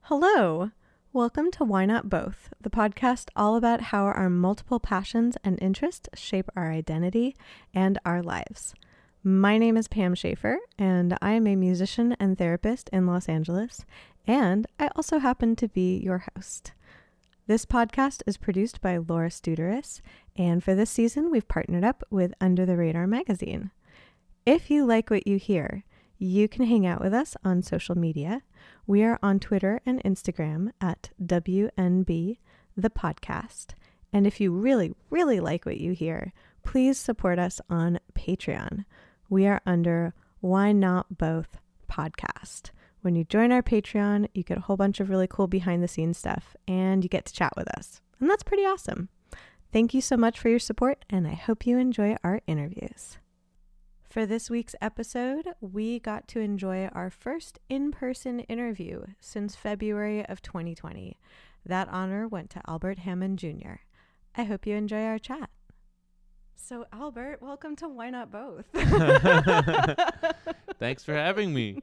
Hello. Welcome to Why Not Both, the podcast all about how our multiple passions and interests shape our identity and our lives. My name is Pam Schaefer, and I am a musician and therapist in Los Angeles, and I also happen to be your host. This podcast is produced by Laura Studeris, and for this season, we've partnered up with Under the Radar magazine. If you like what you hear, you can hang out with us on social media. We are on Twitter and Instagram at WNB the podcast. And if you really, really like what you hear, please support us on Patreon. We are under Why Not Both podcast. When you join our Patreon, you get a whole bunch of really cool behind the scenes stuff and you get to chat with us. And that's pretty awesome. Thank you so much for your support, and I hope you enjoy our interviews. For this week's episode, we got to enjoy our first in-person interview since February of 2020. That honor went to Albert Hammond Jr. I hope you enjoy our chat. So, Albert, welcome to Why Not Both? Thanks for having me.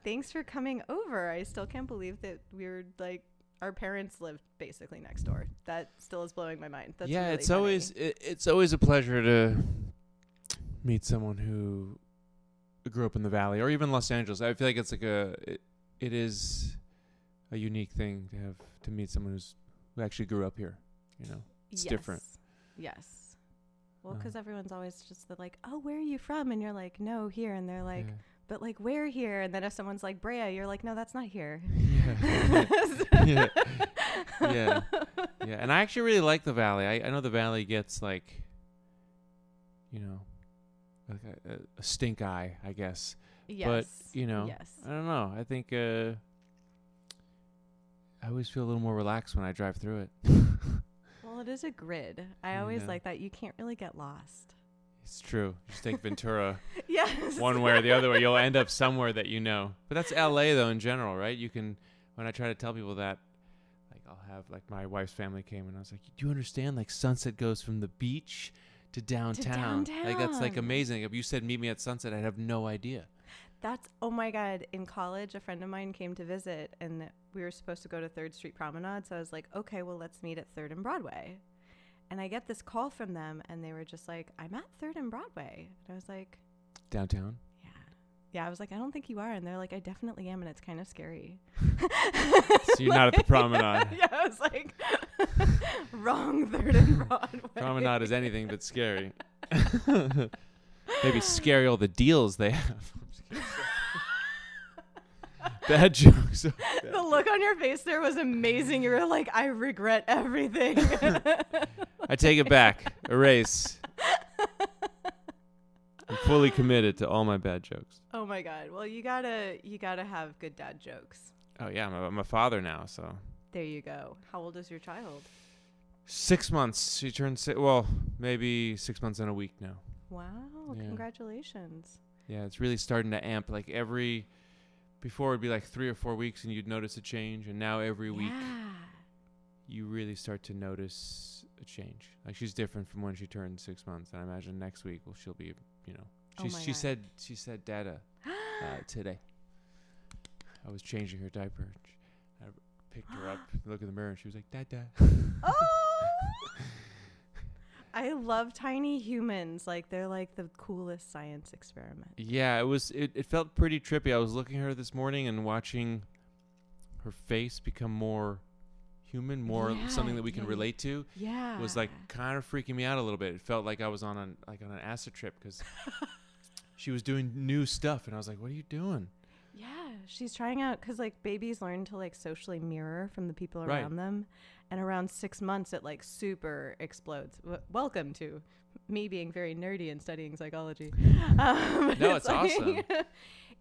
Thanks for coming over. I still can't believe that we're like, our parents lived basically next door. That still is blowing my mind. That's yeah, really it's always a pleasure to meet someone who grew up in the Valley or even Los Angeles. I feel like it's like it is a unique thing to meet someone who actually grew up here. You know, it's different. Yes. Well, because everyone's always just like, oh, where are you from? And you're like, no, here. And they're like, but like, where here? And then if someone's like Brea, you're like, no, that's not here. Yeah. Yeah. And I actually really like the Valley. I know the Valley gets like, you know, like a stink eye, I guess. Yes. But, you know, I don't know. I think I always feel a little more relaxed when I drive through it. Well, it is a grid. I always like that. You can't really get lost. It's true. Just take Ventura Yes. one way or the other way. You'll end up somewhere that you know. But that's LA, though, in general, right? You can, when I try to tell people that, like, I'll have, like, my wife's family came and I was like, do you understand? Like, Sunset goes from the beach to downtown. Like, that's, like, amazing. If you said meet me at Sunset, I'd have no idea. That's, oh my God. In college, a friend of mine came to visit and we were supposed to go to 3rd Street Promenade. So I was like, okay, well, let's meet at 3rd and Broadway. And I get this call from them and they were just like, I'm at 3rd and Broadway. And I was like, downtown? Yeah. Yeah, I was like, I don't think you are. And they're like, I definitely am. And it's kind of scary. So you're not at the Promenade. Yeah, I was like, wrong 3rd and Broadway. Promenade is anything but scary. Maybe scary all the deals they have. Bad jokes. The look on your face there was amazing. You were like, I regret everything. I take it back. Erase. I'm fully committed to all my bad jokes. Oh my God. Well, you gotta have good dad jokes. Oh yeah, I'm a father now, so. There you go. How old is your child? 6 months. She turned maybe 6 months and a week now. Wow. Yeah. Congratulations. Yeah, it's really starting to amp. Like before it'd be like 3 or 4 weeks and you'd notice a change, and now every week you really start to notice a change. Like, she's different from when she turned 6 months, and I imagine next week she'll be, you know. She said Dada today. I was changing her diaper. I picked her up, looked in the mirror, and she was like, Dada. Oh! I love tiny humans. Like, they're like the coolest science experiment. Yeah, it felt pretty trippy. I was looking at her this morning and watching her face become more human, something that we can relate to. Yeah. It was like kind of freaking me out a little bit. It felt like I was on an acid trip because she was doing new stuff, and I was like, what are you doing? Yeah, she's trying out, because like babies learn to like socially mirror from the people around them, and around 6 months it like super explodes. Welcome to me being very nerdy and studying psychology. No, it's awesome.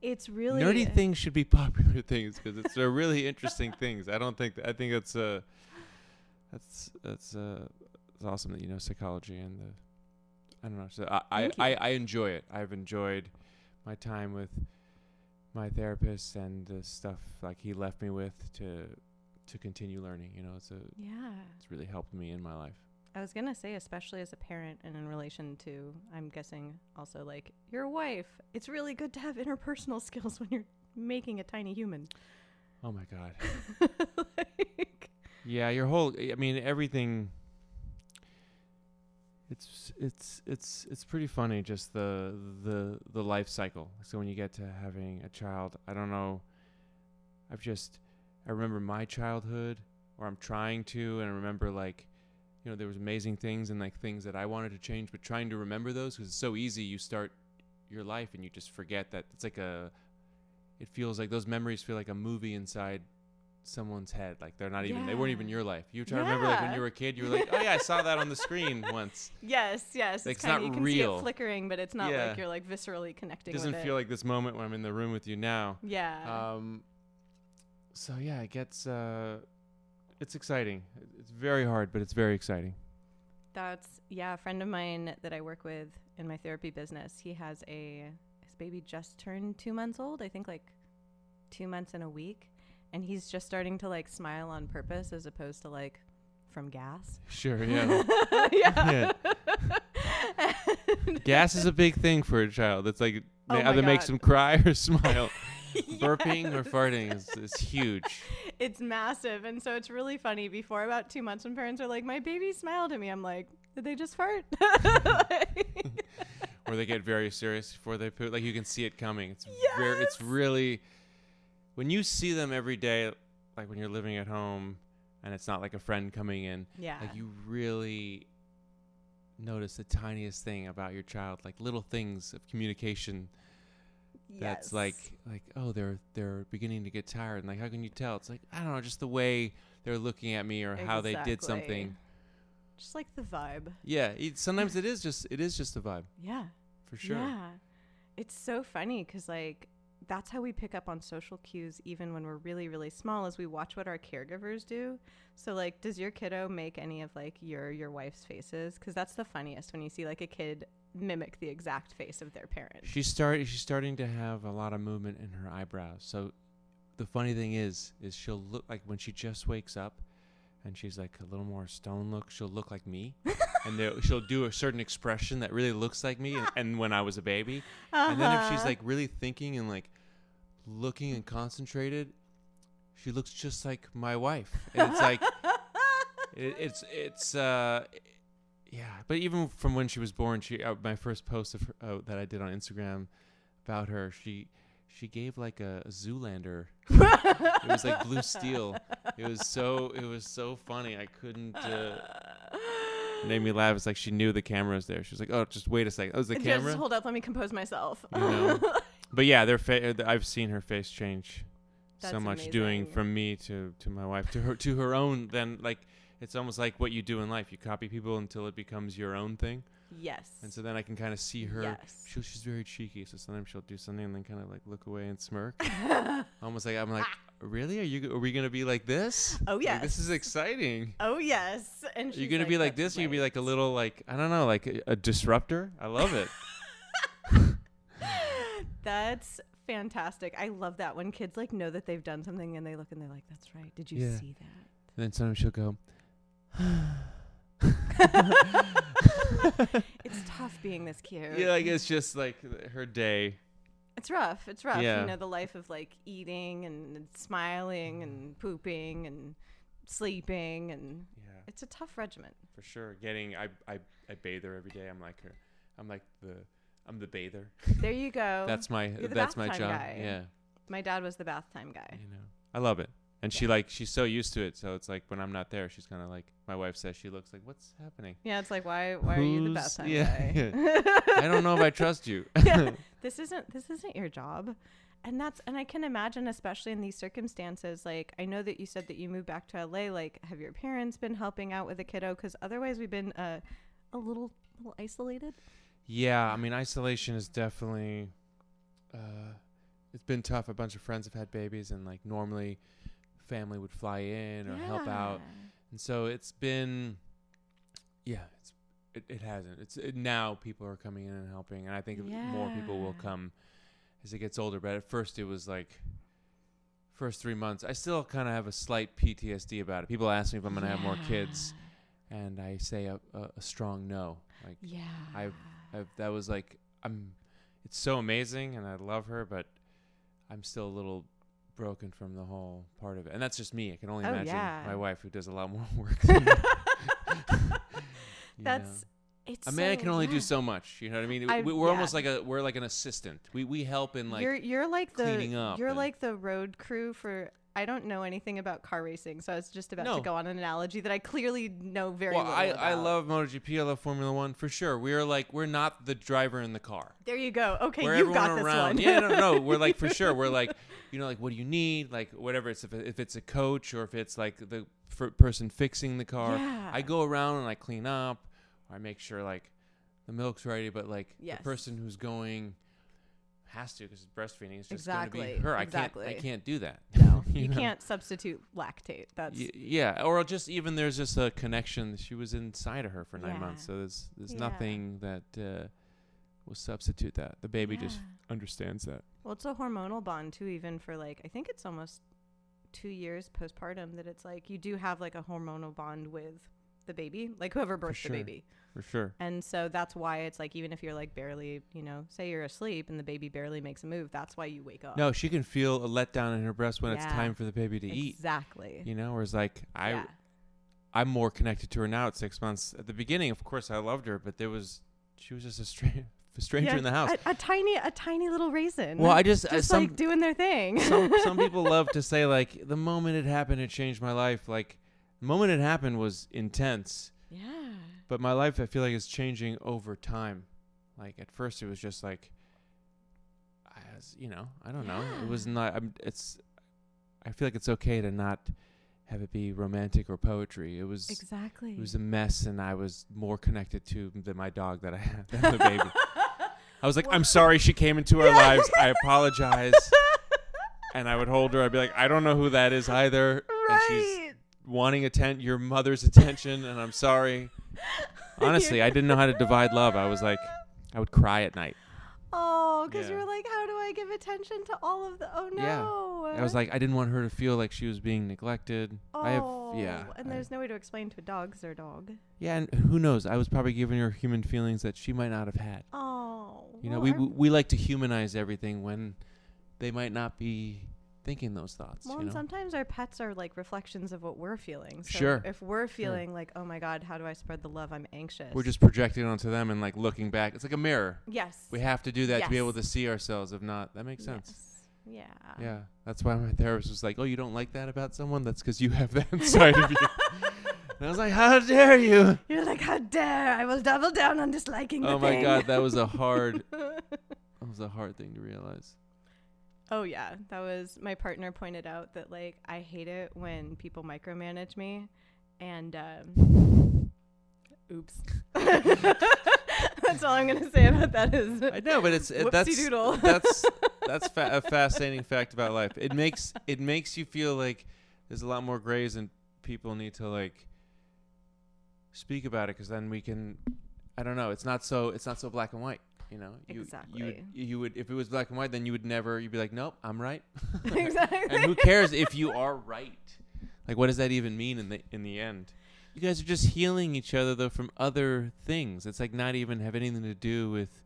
It's really nerdy things should be popular things because they're really interesting things. I think that's awesome that you know psychology and I don't know. So I enjoy it. I've enjoyed my time with my therapist and the stuff like he left me with to continue learning. You know, it's really helped me in my life. I was going to say, especially as a parent and in relation to, I'm guessing also like your wife, it's really good to have interpersonal skills when you're making a tiny human. Oh my God. Like, Yeah, your whole, I mean, everything. It's pretty funny, just the life cycle. So when you get to having a child, I don't know. I remember my childhood, or I'm trying to, and I remember like, there was amazing things and like things that I wanted to change, but trying to remember those, because it's so easy. You start your life and you just forget that it's like it feels like those memories feel like a movie inside someone's head. Like they weren't even your life. You try to remember like when you were a kid, you were like, oh yeah, I saw that on the screen once. Yes. Like, It's kind of, you can real. see it flickering, but it's not like you're like viscerally connecting with it. It doesn't feel like this moment when I'm in the room with you now. Yeah. So yeah, it gets, it's exciting. It's very hard, but it's very exciting. A friend of mine that I work with in my therapy business, he has his baby just turned 2 months old, I think like 2 months and a week. And he's just starting to like smile on purpose as opposed to like from gas. Sure, yeah. Yeah. Gas is a big thing for a child. It's like either makes them cry or smile. Yes. Burping or farting is huge. It's massive. And so it's really funny. Before about 2 months, when parents are like, my baby smiled at me, I'm like, did they just fart? Or they get very serious before they poop. Like you can see it coming. It's yes. It's really, when you see them every day, like when you're living at home and it's not like a friend coming in, like you really notice the tiniest thing about your child, like little things of communication. That's like oh, they're beginning to get tired, and like how can you tell? It's like, I don't know, just the way they're looking at me or how they did something. Just like the vibe. Yeah, sometimes it is just the vibe. Yeah, for sure. Yeah, it's so funny because like that's how we pick up on social cues even when we're really, really small, is we watch what our caregivers do. So like, does your kiddo make any of like your wife's faces? Because that's the funniest, when you see like a kid mimic the exact face of their parent. She's starting to have a lot of movement in her eyebrows. So the funny thing is she'll look like, when she just wakes up and she's like a little more stone look, she'll look like me. And she'll do a certain expression that really looks like me and when I was a baby. And then if she's like really thinking and like looking and concentrated, she looks just like my wife. And it's like yeah, but even from when she was born, my first post of her, that I did on Instagram about her, she gave like a Zoolander. It was like blue steel. It was so funny. I couldn't. It made me laugh. It's like she knew the camera was there. She was like, "Oh, just wait a second. Oh, is the camera? Just hold up. Let me compose myself." But yeah, I've seen her face change. That's so much, amazing. doing from me to my wife to her own. Then like, it's almost like what you do in life. You copy people until it becomes your own thing. Yes. And so then I can kind of see her. Yes. She's very cheeky. So sometimes she'll do something and then kind of like look away and smirk. Almost like, I'm like, really? Are we going to be like this? Oh, yes. Like, this is exciting. Oh, yes. And are you going to be like this? Right. You're going to be like a little, like, I don't know, like a disruptor? I love it. That's fantastic. I love that when kids like know that they've done something and they look and they're like, that's right. Did you see that? And then sometimes she'll go, it's tough being this cute. Yeah, like it's just like her day. It's rough. Yeah. You know, the life of like eating and smiling and pooping and sleeping, and it's a tough regimen. For sure. I bathe her every day. I'm the bather. There you go. That's my job. Guy. Yeah. My dad was the bath time guy. You know, I love it. And she's so used to it. So it's like when I'm not there, she's kind of like, my wife says, she looks like, what's happening? Yeah. It's like, why are you the bath time guy? Yeah. I don't know if I trust you. Yeah. This isn't your job. And I can imagine, especially in these circumstances, like, I know that you said that you moved back to LA. Like, have your parents been helping out with the kiddo? Because otherwise we've been a little isolated. Yeah. I mean, isolation is definitely, it's been tough. A bunch of friends have had babies, and like normally family would fly in or help out. And so it's been, it hasn't. Now people are coming in and helping, and I think more people will come as it gets older. But at first it was like, first 3 months, I still kind of have a slight PTSD about it. People ask me if I'm going to have more kids, and I say a strong no. Like, that was like, it's so amazing and I love her, but I'm still a little broken from the whole part of it. And that's just me. I can only Oh, imagine yeah. my wife, who does a lot more work than me. That's it's. A man so, can only yeah. do so much. You know what I mean? We're almost like we're like an assistant. We help in like you're like cleaning up. You're like the road crew for. I don't know anything about car racing, so I was just about to go on an analogy that I clearly know very well. I love MotoGP. I love Formula One for sure. We're not the driver in the car. There you go. Okay, we're you've everyone got this around. one. Yeah, no. We're like for sure. We're like, like, what do you need? Like whatever. It's if it's a coach or if it's like the person fixing the car. Yeah. I go around and I clean up. Or I make sure like the milk's ready, but like the person who's going has to because it's breastfeeding. It's just going to be her. Exactly. I can't do that. No, you can't substitute lactate. That's or just even there's just a connection. She was inside of her for 9 months, so there's nothing that will substitute that. The baby just understands that. Well, it's a hormonal bond too. Even for like, I think it's almost 2 years postpartum that it's like you do have like a hormonal bond with the baby, like whoever birthed the baby. For sure. And so that's why it's like, even if you're like barely, say you're asleep and the baby barely makes a move, that's why you wake up. No, she can feel a letdown in her breast when it's time for the baby to eat. Exactly. Whereas like I'm more connected to her now at 6 months. At the beginning, of course, I loved her, but she was just a stranger in the house. A tiny little raisin. Well, I just like doing their thing. some people love to say like the moment it happened, it changed my life. Like the moment it happened was intense. Yeah. But my life, I feel like, is changing over time. Like at first, it was just like, I don't know. It was not. I feel like it's okay to not have it be romantic or poetry. It was exactly. It was a mess, and I was more connected to than my dog that I had than the baby. I was like, I'm sorry she came into our lives. I apologize. And I would hold her. I'd be like, I don't know who that is either. Right. And she's wanting your mother's attention, and I'm sorry. Honestly, I didn't know how to divide love. I was like, I would cry at night. Oh, because you were like, how do I give attention to all of the? Oh no. Yeah. I was like, I didn't want her to feel like she was being neglected. Oh. And there's no way to explain to a dog's their dog. Yeah, and who knows? I was probably giving her human feelings that she might not have had. Oh. We like to humanize everything when they might not be thinking those thoughts. Well, and sometimes our pets are like reflections of what we're feeling. So sure. If we're feeling like, oh my God, how do I spread the love? I'm anxious. We're just projecting onto them and like looking back. It's like a mirror. Yes. We have to do that to be able to see ourselves. If not, that makes sense. Yeah. Yeah. That's why my therapist was like, oh, you don't like that about someone? That's because you have that inside of you. And I was like, how dare you? You're like, how dare I will double down on disliking the thing. Oh my God, that was a hard thing to realize. Oh yeah, that was, my partner pointed out that like I hate it when people micromanage me, and oops. That's all I'm gonna say about that is. I know, but that's a fascinating fact about life. It makes you feel like there's a lot more grays and people need to like speak about it, because then we can. I don't know. It's not so black and white. Exactly. You would, if it was black and white, then you'd be like, nope, I'm right. Exactly. And who cares if you are right? Like, what does that even mean in the end? You guys are just healing each other though from other things. It's like not even have anything to do with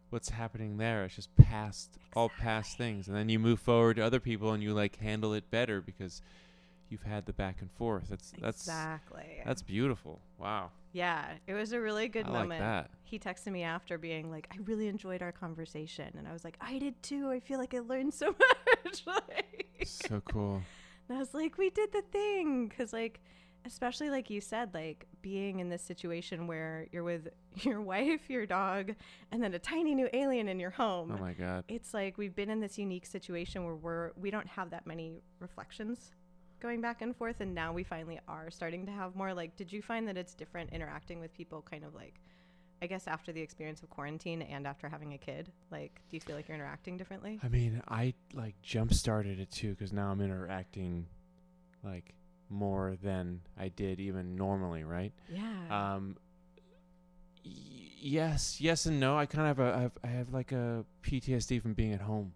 what's happening there. It's just past things, and then you move forward to other people and you like handle it better because you've had the back and forth. That's beautiful. Wow. Yeah, it was a really good moment. Like that. He texted me after being like, I really enjoyed our conversation. And I was like, I did too. I feel like I learned so much. So cool. And I was like, we did the thing. Because like, especially like you said, like being in this situation where you're with your wife, your dog, and then a tiny new alien in your home. Oh my God. It's like we've been in this unique situation where we don't have that many reflections going back and forth, and now we finally are starting to have more. Like, did you find that it's different interacting with people kind of like, I guess after the experience of quarantine and after having a kid? Like, do you feel like you're interacting differently? I mean, I like jump started it too, because now I'm interacting like more than I did even normally, right? Yeah. Yes and no. I kind of I have like a PTSD from being at home.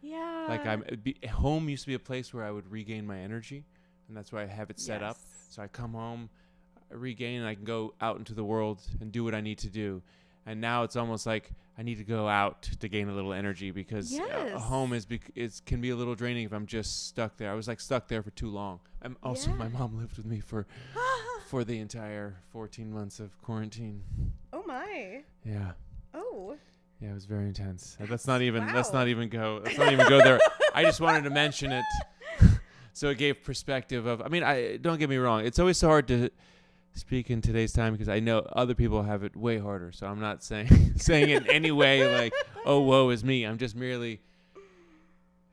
Yeah. Like home used to be a place where I would regain my energy, and that's why I have it set up. So I come home, I regain, and I can go out into the world and do what I need to do. And now it's almost like I need to go out to gain a little energy because a home can be a little draining if I'm just stuck there. I was like stuck there for too long. My mom lived with me for the entire 14 months of quarantine. Oh my. Yeah. Oh. Yeah, it was very intense. Let's not even go there. I just wanted to mention it. So it gave perspective of, don't get me wrong. It's always so hard to speak in today's time because I know other people have it way harder. So I'm not saying it in any way like, oh, woe is me. I'm just merely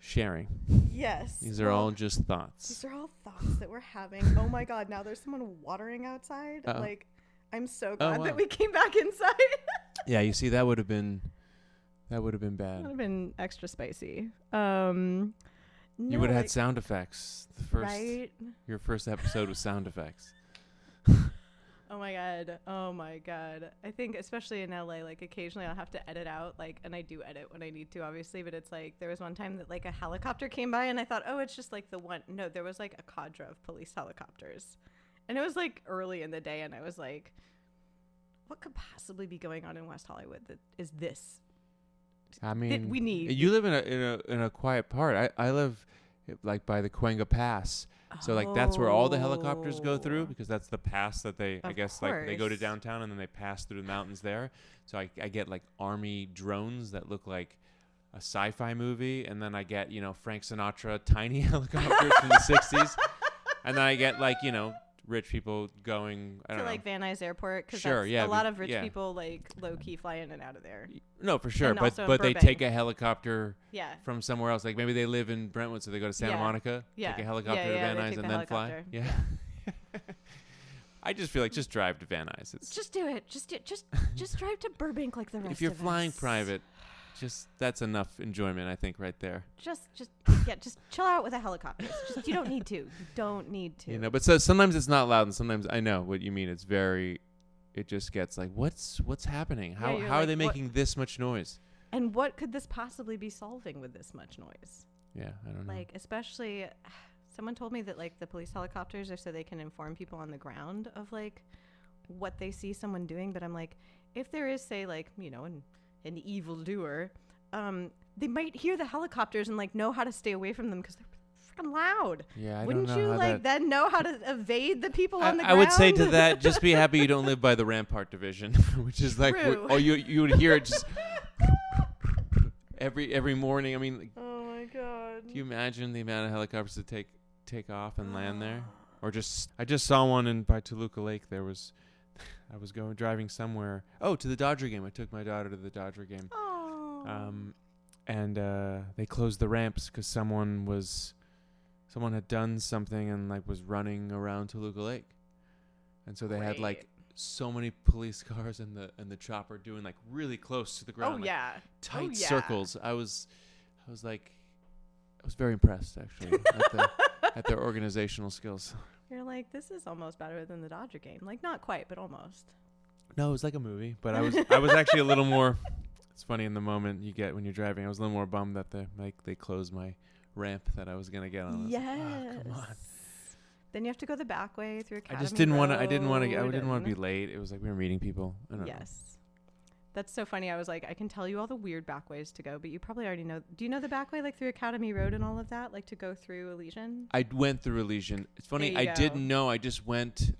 sharing. Yes. These are all just thoughts. These are all thoughts that we're having. Oh my God. Now there's someone watering outside. Uh-oh. Like, I'm so glad that we came back inside. Yeah, you see, that would have been bad. That would have been extra spicy. You would have had sound effects. Your first episode was sound effects. Oh my God. I think especially in LA, like occasionally I'll have to edit out, like, and I do edit when I need to, obviously, but it's like there was one time that like a helicopter came by and I thought, oh, it's just like the one. No, there was like a cadre of police helicopters. And it was like early in the day and I was like, what could possibly be going on in West Hollywood that is this? I mean, that we need. You live in a quiet part. I live like by the Cuenca Pass. So like that's where all the helicopters go through because that's the pass that they, I guess, like they go to downtown and then they pass through the mountains there. So I get like army drones that look like a sci-fi movie. And then I get, Frank Sinatra tiny helicopters from the 60s. And then I get like, rich people going, I don't know. Like Van Nuys Airport. Cause sure, yeah. A lot of rich people like low key fly in and out of there. No, for sure. And But they take a helicopter from somewhere else. Like maybe they live in Brentwood, so they go to Santa Monica, take a helicopter to Van Nuys and then fly. Yeah. I just feel like just drive to Van Nuys. Just do it. Just drive to Burbank like the rest of us. If you're flying private, that's enough enjoyment, I think, right there. Just chill out with a helicopter. You don't need to. You don't need to. But so sometimes it's not loud, and sometimes I know what you mean. It just gets like, what's happening? How are they making this much noise? And what could this possibly be solving with this much noise? Yeah, I don't know. Like, especially, someone told me that like the police helicopters are so they can inform people on the ground of like what they see someone doing. But I'm like, if there is, say, like, an evildoer, they might hear the helicopters and like know how to stay away from them because they're freaking loud. Yeah, wouldn't you like then know how to evade the people on the ground? I would say to that, just be happy you don't live by the Rampart Division, which is like, you would hear it just every morning. I mean, oh my God! Do you imagine the amount of helicopters that take off and land there? Or I just saw one by Toluca Lake. I was driving somewhere. Oh, to the Dodger game. I took my daughter to the Dodger game. And they closed the ramps because someone had done something and like was running around Toluca Lake, and so they had like so many police cars and the chopper doing like really close to the ground. Tight circles. I was very impressed actually at their organizational skills. You're like, this is almost better than the Dodger game. Like, not quite, but almost. No, it was like a movie, but I was actually a little more. It's funny in the moment you get when you're driving. I was a little more bummed that they closed my ramp that I was gonna get on. Yes. Like, come on. Then you have to go the back way through Academy I just didn't want to. I didn't want to be late. It was like we were meeting people. I don't know. That's so funny. I was like, I can tell you all the weird back ways to go, but you probably already know. Do you know the back way, like through Academy Road and all of that, like to go through Elysian? I went through Elysian. It's funny. I didn't know. I just went.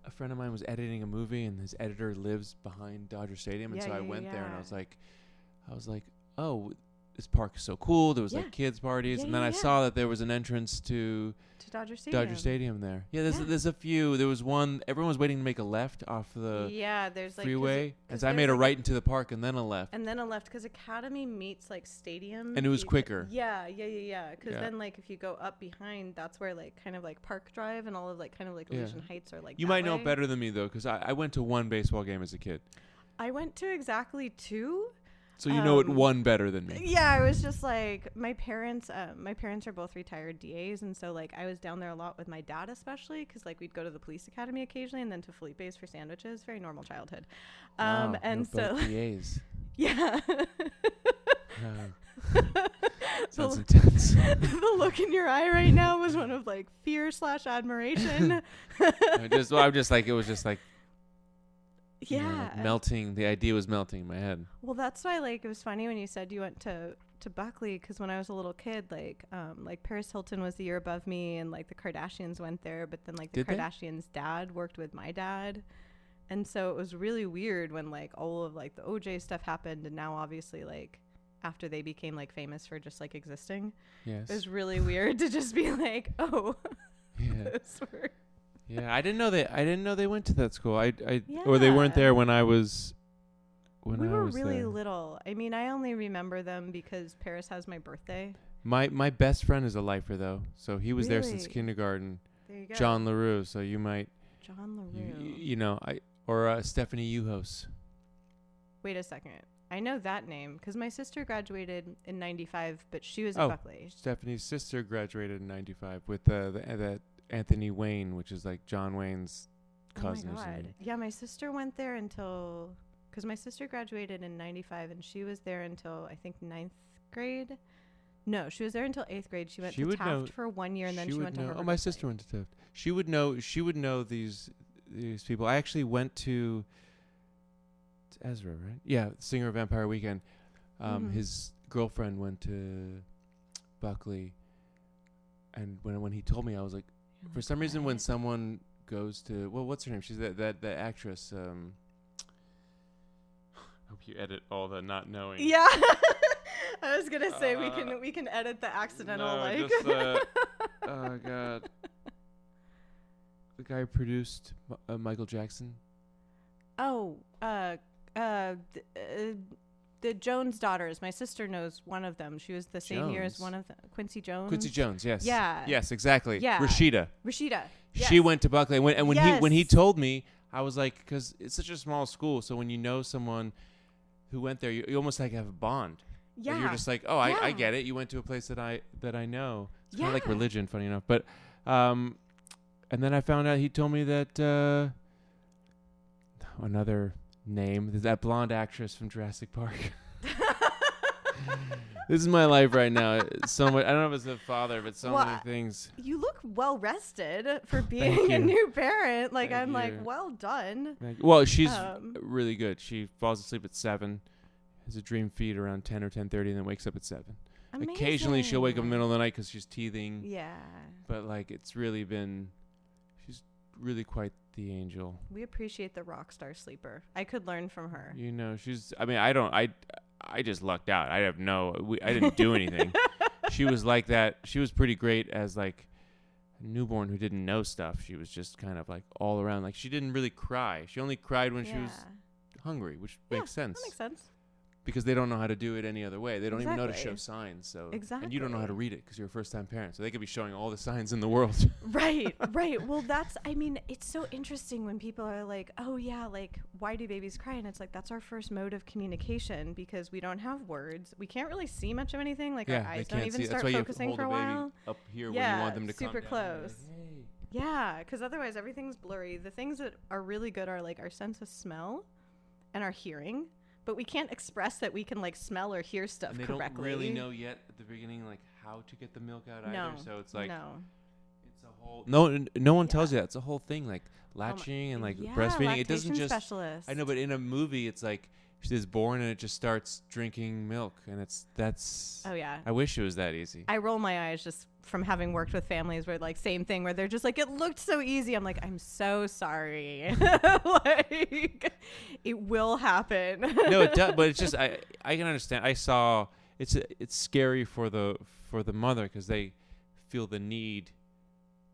A friend of mine was editing a movie, and his editor lives behind Dodger Stadium, and so I went there, and I was like, oh, this park is so cool. There was like kids parties, and then I saw that there was an entrance to Dodger Stadium there. Yeah, there's a few. There was one. Everyone was waiting to make a left off the there's like freeway, and so I made a right into the park and then a left. And then a left because Academy meets like Stadium. And it was quicker. Yeah. Because then like if you go up behind, that's where like kind of like Park Drive and all of like kind of like Elysian Heights are like. You might know better than me though, because I went to one baseball game as a kid. I went to exactly 2. So you know it one better than me. Yeah, I was just like my parents are both retired DAs, and so like I was down there a lot with my dad, especially because like we'd go to the police academy occasionally, and then to Felipe's for sandwiches. Very normal childhood. Wow, and so both DAs. Yeah. Sounds intense. The look in your eye right now was one of like fear / admiration. I'm just like it was just like. Yeah. Melting. The idea was melting in my head. Well, that's why, like, it was funny when you said you went to Buckley, because when I was a little kid, like Paris Hilton was the year above me, and like the Kardashians went there, but then like the Kardashians' dad worked with my dad, and so it was really weird when like all of like the OJ stuff happened, and now obviously like after they became like famous for just like existing, yes, it was really weird to just be like, oh, yeah. those were. Yeah, I didn't know they went to that school. Or they weren't there when I was. We were really little. I mean, I only remember them because Paris has my birthday. My best friend is a lifer though, so he was there since kindergarten. There you go. John LaRue. So you might. John LaRue. You know, or Stephanie Uhos. Wait a second. I know that name because my sister graduated in '95, but she was at Buckley. Stephanie's sister graduated in '95 with the Anthony Wayne, which is like John Wayne's cousin. Oh my God. Yeah, my sister went there until, because my sister graduated in '95 and she was there until I think 9th grade. No, she was there until 8th grade. She went to Taft for 1 year and then she went to Harvard. Oh, my sister went to Taft. She would know these people. I actually went to Ezra, right? Yeah, singer of Vampire Weekend. His girlfriend went to Buckley, and when he told me, I was like, for some reason, when someone goes to, well, what's her name? She's that actress. I hope you edit all the not knowing. Yeah, I was gonna say we can edit the accidental oh God, the guy who produced Michael Jackson. Oh, the Jones daughters. My sister knows one of them. She was the same year as one of them. Quincy Jones. Quincy Jones, yes. Yeah. Yes, exactly. Yeah. Rashida. Yes. She went to Buckley. When he told me, I was like, because it's such a small school, so when you know someone who went there, you almost like have a bond. Yeah. And you're just like, oh, I get it. You went to a place that I know. It's kind of like religion, funny enough. But, and then I found out he told me that another name, that blonde actress from Jurassic Park. This is my life right now. So much, I don't know if it's a father, but so many things. You look well rested for being a new parent. Like, I'm like, well done. Well, she's really good. She falls asleep at 7, has a dream feed around 10 or 10:30, and then wakes up at 7. Amazing. Occasionally she'll wake up in the middle of the night because she's teething. Yeah. But like, it's really been, she's really quite the angel. We appreciate the rock star sleeper. I could learn from her. You know, I just lucked out. I didn't do anything. She was like that. She was pretty great as like a newborn who didn't know stuff. She was just kind of like all around. Like, she didn't really cry. She only cried when she was hungry, which makes sense. That makes sense. Because they don't know how to do it any other way. They don't even know how to show signs. So and you don't know how to read it because you're a first-time parent. So they could be showing all the signs in the world. Right. Well, it's so interesting when people are like, oh, yeah, like, why do babies cry? And it's like, that's our first mode of communication because we don't have words. We can't really see much of anything. Like, our eyes don't even start focusing for a while. Up here when you want them to come super close. Hey. Yeah, because otherwise everything's blurry. The things that are really good are like our sense of smell and our hearing. But we can't express that we can like smell or hear stuff correctly. And they don't really know yet at the beginning like how to get the milk out either. So it's like it's a whole no one tells you that. It's a whole thing, like latching and like breastfeeding. It doesn't just specialist. I know, but in a movie it's like she's born and it just starts drinking milk, and that's oh yeah. I wish it was that easy. I roll my eyes just from having worked with families where like same thing where they're just like, it looked so easy. I'm like, I'm so sorry. Like, it will happen. No, it does, but it's just I can understand. I saw it's scary for the mother because they feel the need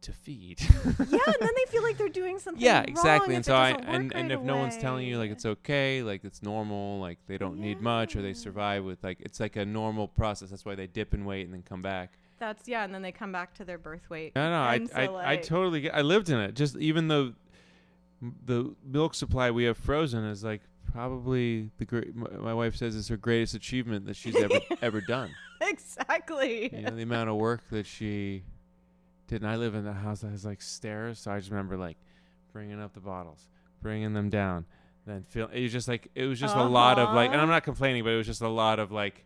to feed. Yeah, and then they feel like they're doing something wrong. Exactly. And so and if no one's telling you like it's okay, like it's normal, like they don't need much or they survive with like it's like a normal process. That's why they dip in weight and then come back. And then they come back to their birth weight. No, I totally get. I lived in it. Just even though the milk supply we have frozen is like probably my wife says it's her greatest achievement that she's ever done. Exactly. You know, the amount of work that she did. And I live in a house that has like stairs, so I just remember like bringing up the bottles, bringing them down, then it was just a lot of like, and I'm not complaining, but it was just a lot of like,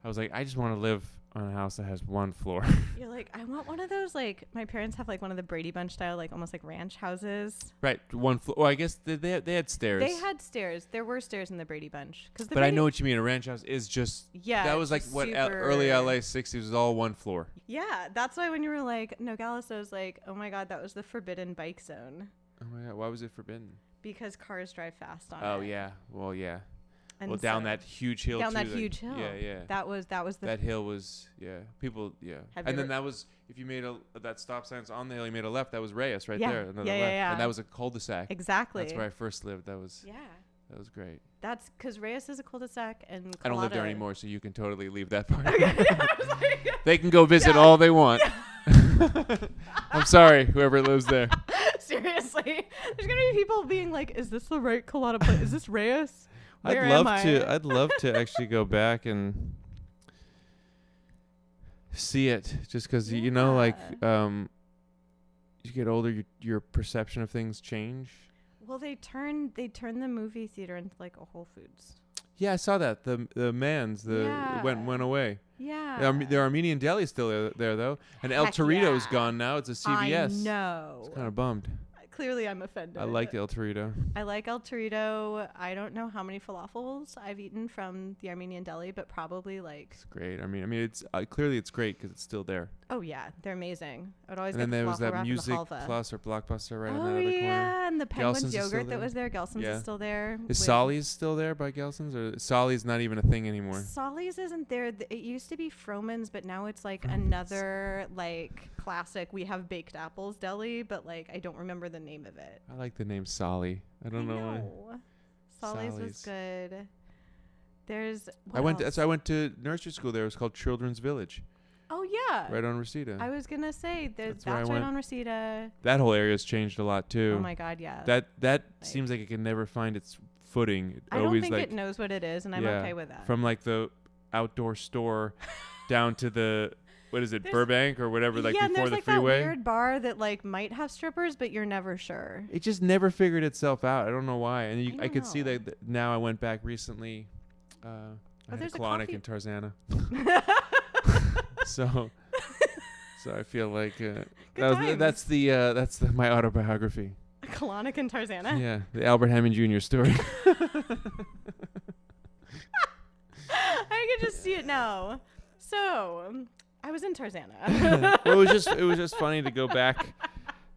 I was like, I just want to live on a house that has one floor. You're like, I want one of those, like, my parents have, like, one of the Brady Bunch style, like, almost like ranch houses. Right, one floor. Well, I guess they had stairs. They had stairs. There were stairs in the Brady Bunch. But I know what you mean. A ranch house is just... Yeah. That was like what early LA 60s was all one floor. Yeah, that's why when you were like, Nogales, I was like, oh my God, that was the forbidden bike zone. Oh my God, why was it forbidden? Because cars drive fast on it. Oh, yeah. Well, yeah. And well, down that huge hill, down too. That huge hill. Yeah. That was the... That hill was, people, And then that was, if you made that stop sign's on the hill, you made a left, that was Reyes right there. Yeah. And that was a cul-de-sac. Exactly. That's where I first lived. That was great. That's because Reyes is a cul-de-sac and I don't live there anymore, so you can totally leave that part. Okay. They can go visit all they want. I'm sorry, whoever lives there. Seriously. There's going to be people being like, is this the right Colada place? Is this Reyes? Where I'd love to actually go back and see it, just because you know, like, you get older, your perception of things change. Well, they turned the movie theater into like a Whole Foods. Yeah, I saw that. The Man's went away. Yeah. The Armenian deli is still there though, and El Torito's gone now. It's a CVS. I know. It's kind of bummed. Clearly, I'm offended. I like El Torito. I like El Torito. I don't know how many falafels I've eaten from the Armenian deli, but probably like... It's great. I mean, it's clearly it's great because it's still there. Oh, yeah. They're amazing. I would always and get then the there was that falafel Music wrap and the halva. Plus or Blockbuster right in that other corner. Oh, yeah. And the Penguins Gelson's yogurt that was there. Gelson's is still there. Is Solly's still there by Gelson's? Or Solly's not even a thing anymore? Solly's isn't there. It used to be Froman's, but now it's like another like classic. We have baked apples deli, but like I don't remember the name of it. I like the name Solly. I don't know why. Solly's was good. There's. I went to nursery school there. It was called Children's Village. Oh yeah. Right on Reseda. I was gonna say that's right on Reseda. That whole area's changed a lot too. Oh my God, yeah. That seems like it can never find its footing. I don't think it knows what it is, and I'm okay with that. From like the outdoor store down to the Burbank or whatever, like before the freeway. That weird bar that like might have strippers, but you're never sure. It just never figured itself out. I don't know why. And I could see that now. I went back recently. I had a colonic in Tarzana. So I feel like that's my autobiography. A colonic in Tarzana. Yeah, the Albert Hammond Jr. story. I can just see it now. So I was in Tarzana. Well, it was just funny to go back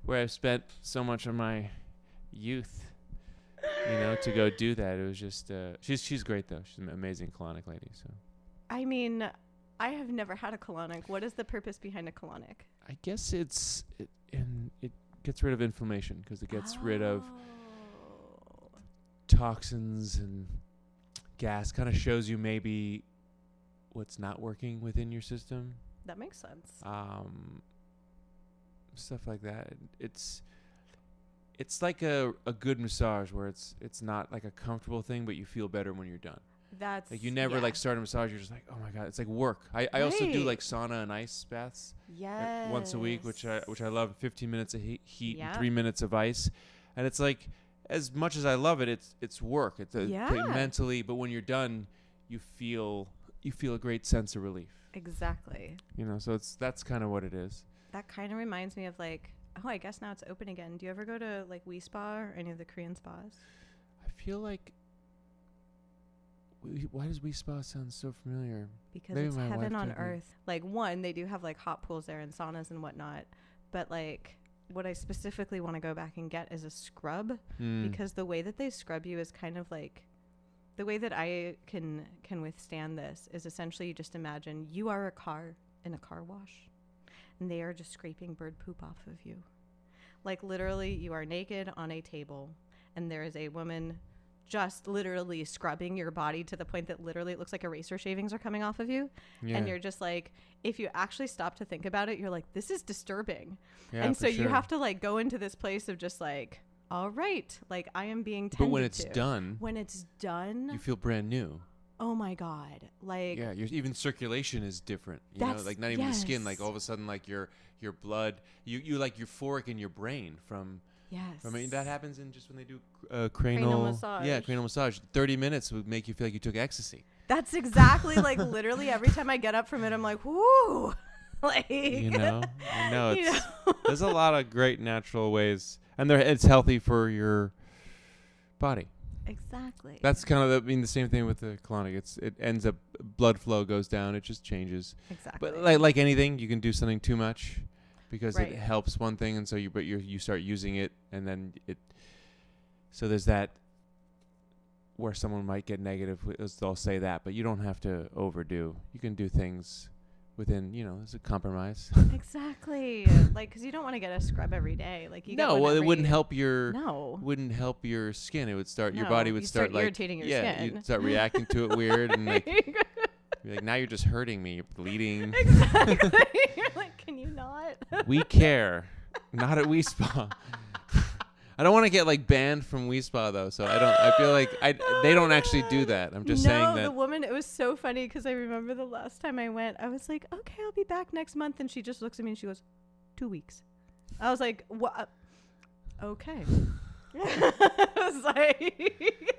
where I spent so much of my youth, to go do that. It was just she's great though. She's an amazing colonic lady. So I mean, I have never had a colonic. What is the purpose behind a colonic? I guess it gets rid of inflammation because it gets rid of toxins and gas. Kind of shows you maybe what's not working within your system. That makes sense. Stuff like that. It's like a good massage where it's not like a comfortable thing, but you feel better when you're done. That's like you never like start a massage. You're just like, oh my God, it's like work. I also do like sauna and ice baths. Yes. Like once a week, which I love. 15 minutes of heat and 3 minutes of ice, and it's like as much as I love it, it's work. It's mentally, but when you're done, you feel a great sense of relief. Exactly. So that's kind of what it is. That kind of reminds me of like, I guess now it's open again. Do you ever go to like We Spa or any of the Korean spas? I feel like. Why does We Spa sound so familiar? Because it's heaven on earth. Like one, they do have like hot pools there and saunas and whatnot. But like what I specifically want to go back and get is a scrub because the way that they scrub you is kind of like the way that I can withstand this is essentially you just imagine you are a car in a car wash and they are just scraping bird poop off of you. Like literally you are naked on a table and there is a woman just literally scrubbing your body to the point that literally it looks like eraser shavings are coming off of you. Yeah. And you're just like, if you actually stop to think about it, you're like, this is disturbing. Yeah, and so you have to like go into this place of just like, all right, like I am being tended to. But when it's done, you feel brand new. Oh my God. Like, yeah, even circulation is different, like not even the skin, like all of a sudden, like your blood, you like euphoric in your brain from, yes. I mean, that happens in just when they do cranial massage. Yeah, cranial massage. 30 minutes would make you feel like you took ecstasy. That's exactly like literally every time I get up from it, I'm like, whoo. Like, I know there's a lot of great natural ways, and it's healthy for your body. Exactly. That's kind of the same thing with the colonic. It ends up blood flow goes down. It just changes. Exactly. But like anything, you can do something too much because right. it helps one thing, and so you start using it, and then so there's that where someone might get negative. They'll say that, but you don't have to overdo. You can do things within, there's a compromise. Exactly. Like, because you don't want to get a scrub every day. Like, you it wouldn't help your skin. It would start your body would start like irritating your skin. You'd start reacting to it weird, and like you're like, now you're just hurting me. You're bleeding. Exactly. You're like, can you not? We care, not at We Spa. I don't want to get like banned from We Spa though, so I feel like they don't actually do that. I'm just saying that. No, the woman, it was so funny because I remember the last time I went, I was like, okay, I'll be back next month. And she just looks at me and she goes, 2 weeks. I was like, what? Okay. I was like,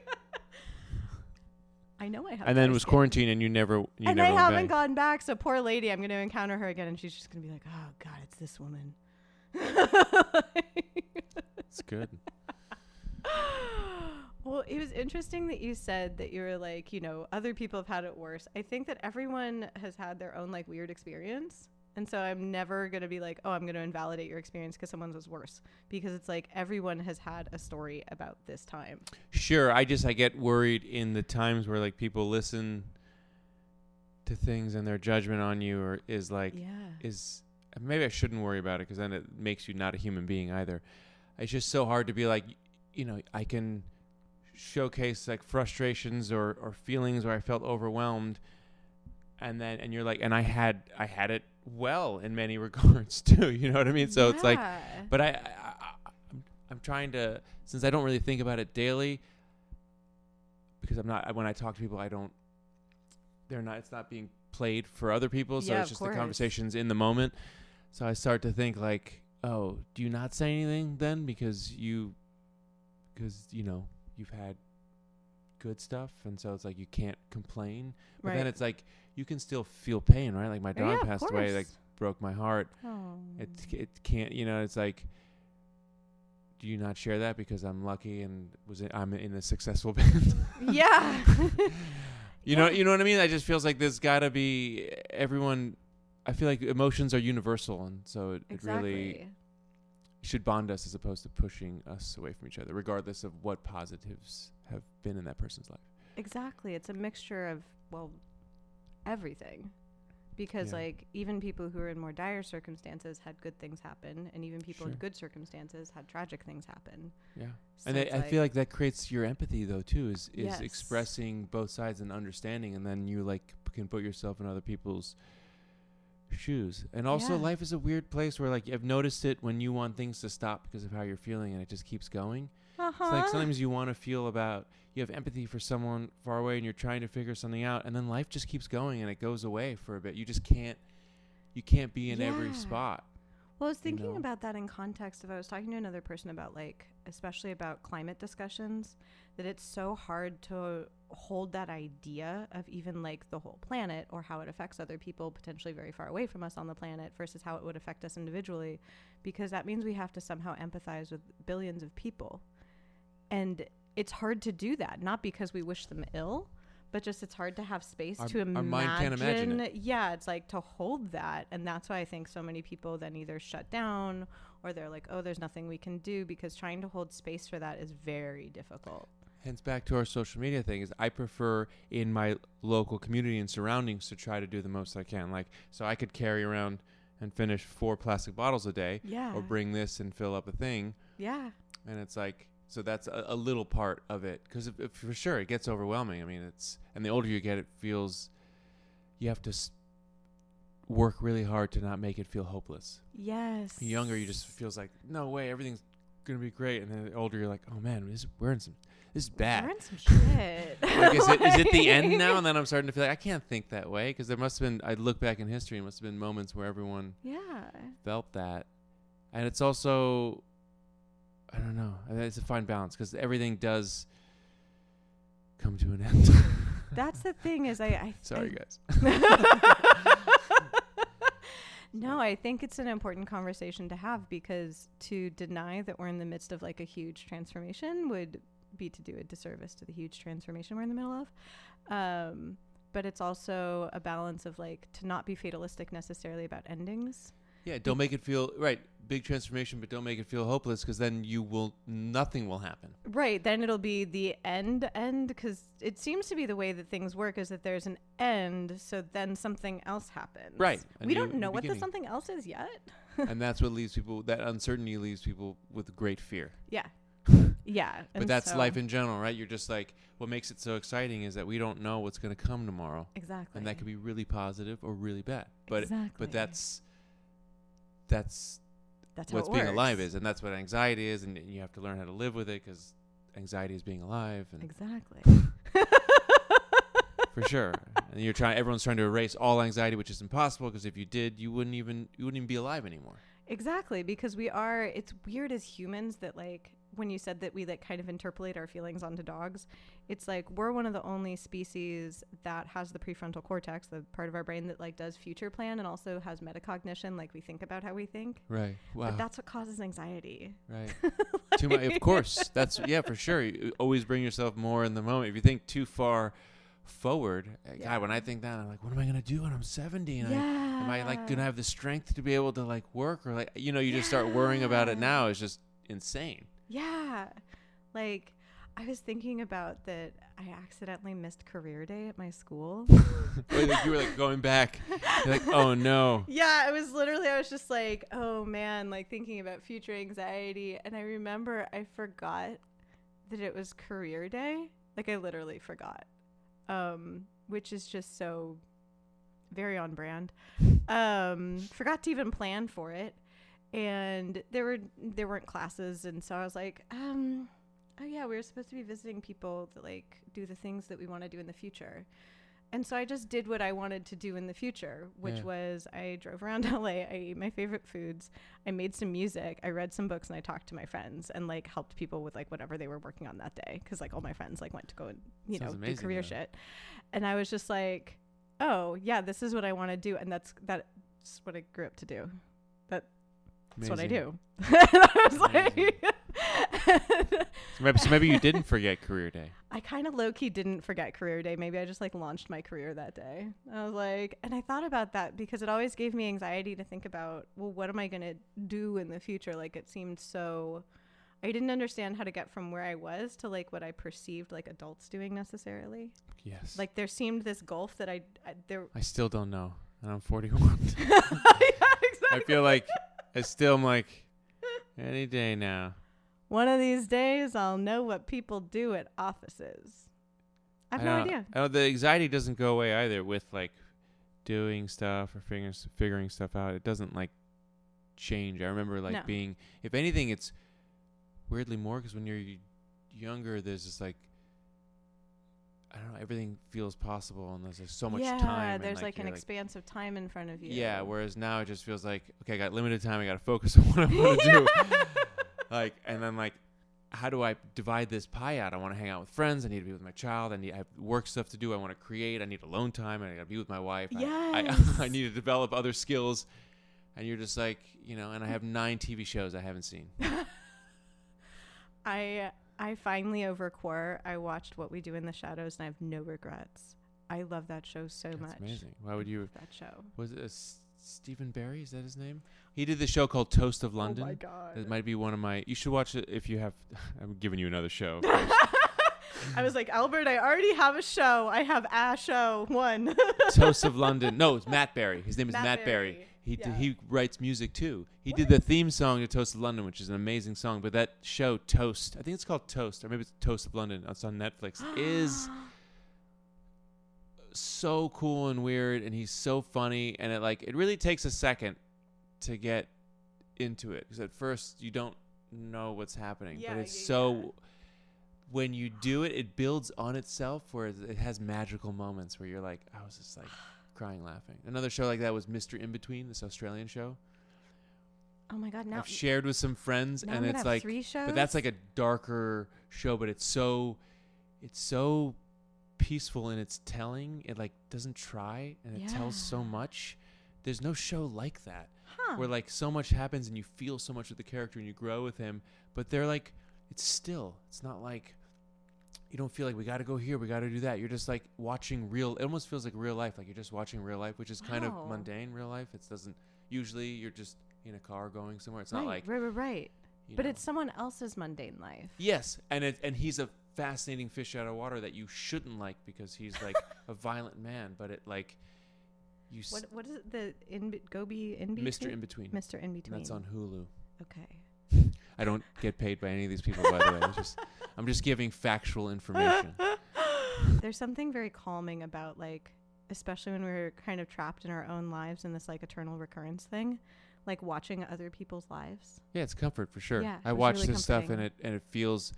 I know I have. And then it was quarantine and you never I haven't gone back. So poor lady, I'm going to encounter her again and she's just going to be like, oh God, it's this woman. It's good. Well, it was interesting that you said that you were like, other people have had it worse. I think that everyone has had their own like weird experience. And so I'm never going to be like, oh, I'm going to invalidate your experience because someone's was worse. Because it's like everyone has had a story about this time. Sure. I get worried in the times where like people listen to things and their judgment on you is maybe I shouldn't worry about it because then it makes you not a human being either. It's just so hard to be like, I can showcase like frustrations or feelings where I felt overwhelmed, and you're like, and I had it well in many regards too. You know what I mean? So it's like, but I'm trying to, since I don't really think about it daily, because when I talk to people, it's not being played for other people, so it's just the conversations in the moment. So I start to think like, oh, do you not say anything then because you've had good stuff, and so it's like you can't complain. But then it's like you can still feel pain, right? Like my dog passed away, like broke my heart. Oh. It can't, it's like, do you not share that because I'm lucky and I'm in a successful band? Yeah. You know what I mean? I just feels like there's got to be everyone. I feel like emotions are universal, and so it really should bond us as opposed to pushing us away from each other, regardless of what positives have been in that person's life. Exactly. It's a mixture of, everything. Because, even people who are in more dire circumstances had good things happen, and even people in good circumstances had tragic things happen. Yeah. So and I feel like that creates your empathy, though, too, is expressing both sides and understanding, and then you, can put yourself in other people's shoes. And also life is a weird place where I've noticed it when you want things to stop because of how you're feeling and it just keeps going. It's like sometimes you want to feel you have empathy for someone far away and you're trying to figure something out, and then life just keeps going and it goes away for a bit. You just can't be in every spot. Well, I was thinking about that in context of, I was talking to another person about especially about climate discussions, that it's so hard to hold that idea of even the whole planet or how it affects other people potentially very far away from us on the planet versus how it would affect us individually, because that means we have to somehow empathize with billions of people. And it's hard to do that, not because we wish them ill, but just it's hard to have space to imagine. Our mind can't imagine it. Yeah, it's to hold that. And that's why I think so many people then either shut down or they're like, oh, there's nothing we can do, because trying to hold space for that is very difficult. Hence back to our social media thing is I prefer in my local community and surroundings to try to do the most I can. So I could carry around and finish 4 plastic bottles a day, or bring this and fill up a thing. Yeah. And it's so that's a little part of it, because for sure it gets overwhelming. I mean, and the older you get, it feels you have to work really hard to not make it feel hopeless. Yes. The younger, you just feels like, no way, everything's going to be great. And then the older, you're like, oh man, this is bad. We're in some shit. Is it the end now? And then I'm starting to feel like I can't think that way, because there must have been, I look back in history, it must have been moments where everyone felt that. And it's also, I don't know, it's a fine balance, because everything does come to an end. that's the thing is I Sorry, guys. No, I think it's an important conversation to have, because to deny that we're in the midst of like a huge transformation would be to do a disservice to the huge transformation we're in the middle of. But it's also a balance of like to not be fatalistic necessarily about endings. Yeah, don't make it feel right. Big transformation, but don't make it feel hopeless, because then nothing will happen. Right. Then it'll be the end, because it seems to be the way that things work is that there's an end, so then something else happens. Right. We don't know what the something else is yet. And that's what leaves people, that uncertainty leaves people with great fear. Yeah. Yeah. But that's life in general, right? You're just like, what makes it so exciting is that we don't know what's going to come tomorrow. Exactly. And that could be really positive or really bad. But exactly. But that's what being alive is, and that's what anxiety is, and you have to learn how to live with it, because anxiety is being alive. And exactly. For sure. And everyone's trying to erase all anxiety, which is impossible, because if you did, you wouldn't even be alive anymore. Exactly, because it's weird as humans that like when you said that we like kind of interpolate our feelings onto dogs, it's like we're one of the only species that has the prefrontal cortex, the part of our brain that like does future plan and also has metacognition, like we think about how we think. Right. Wow. But that's what causes anxiety. Right. Too much, of course. That's for sure. You always bring yourself more in the moment. If you think too far forward, God, when I think that, I'm like, what am I gonna do when I'm 70? And am I like gonna have the strength to be able to like work, or like you just start worrying about it now. It's just insane. Yeah. Like I was thinking about that I accidentally missed career day at my school. You were like going back. You're like, oh no. Yeah, I was just like, oh man, like thinking about future anxiety. And I remember I forgot that it was career day. Like I literally forgot. Which is just so very on brand. Forgot to even plan for it. And there weren't classes, and so I was like, oh yeah, we were supposed to be visiting people that like do the things that we want to do in the future. And so I just did what I wanted to do in the future, which was I drove around LA, I ate my favorite foods, I made some music, I read some books, and I talked to my friends and like helped people with like whatever they were working on that day, because like all my friends like went to go and do career shit. And I was just like, oh yeah, this is what I want to do, and that's what I grew up to do. That's what I do. I was like so maybe you didn't forget career day. I kind of low-key didn't forget career day. Maybe I just like launched my career that day. I was like, and I thought about that because it always gave me anxiety to think about, well, what am I going to do in the future? Like it seemed so, I didn't understand how to get from where I was to like what I perceived like adults doing necessarily. Yes. Like there seemed this gulf that I still don't know. And I'm 41. Yeah, exactly. I feel like I'm like, any day now. One of these days, I'll know what people do at offices. I have no idea. The anxiety doesn't go away either with like doing stuff or figuring stuff out. It doesn't like change. I remember like being, if anything, it's weirdly more because when you're younger, there's this like, I don't know, everything feels possible and there's like so much time. Yeah, there's like an expanse of time in front of you. Yeah, whereas now it just feels like, okay, I got limited time. I got to focus on what I want to do. Like, and then like, how do I divide this pie out? I want to hang out with friends. I need to be with my child. I have work stuff to do. I want to create. I need alone time. I got to be with my wife. Yes. I need to develop other skills. And you're just like, and I have 9 TV shows I haven't seen. I finally over Quar, I watched What We Do in the Shadows, and I have no regrets. I love that show so much. That's amazing. Why would you? That show. Was it Stephen Barry? Is that his name? He did the show called Toast of London. Oh my God. It might be one of my. You should watch it if you have. I'm giving you another show. I was like, Albert, I already have a show. I have a show. One. Toast of London. No, it's Matt Berry. His name is Matt Berry. He writes music too. He did the theme song to Toast of London, which is an amazing song. But that show, Toast, I think it's called Toast, or maybe it's Toast of London. It's on Netflix. Is so cool and weird, and he's so funny, and it really takes a second to get into it because at first you don't know what's happening. Yeah, but it's so. When you do it, it builds on itself where it has magical moments where you're like, I was just like crying, laughing. Another show like that was Mr. In Between, this Australian show. Oh my God! Now I've shared with some friends, and it's like, 3 shows? but that's like a darker show. But it's so peaceful in its telling. It like doesn't try, and it tells so much. There's no show like that where like so much happens and you feel so much with the character and you grow with him, but they're like, it's still, it's not like you don't feel like we got to go here, we got to do that. You're just like watching real, it almost feels like real life. Like you're just watching real life, which is kind of mundane real life. It doesn't, usually you're just in a car going somewhere. It's not like. Right. But know. it's someone else's mundane life. Yes. And he's a fascinating fish out of water that you shouldn't like because he's like a violent man, but it like, what is it? The Gobi in between? Mr. In Between. Mr. In Between. That's on Hulu. Okay. I don't get paid by any of these people, by the way. I'm just giving factual information. There's something very calming about like, especially when we're kind of trapped in our own lives in this like eternal recurrence thing, like watching other people's lives. Yeah, it's comfort for sure. Yeah, I watch really this stuff and it feels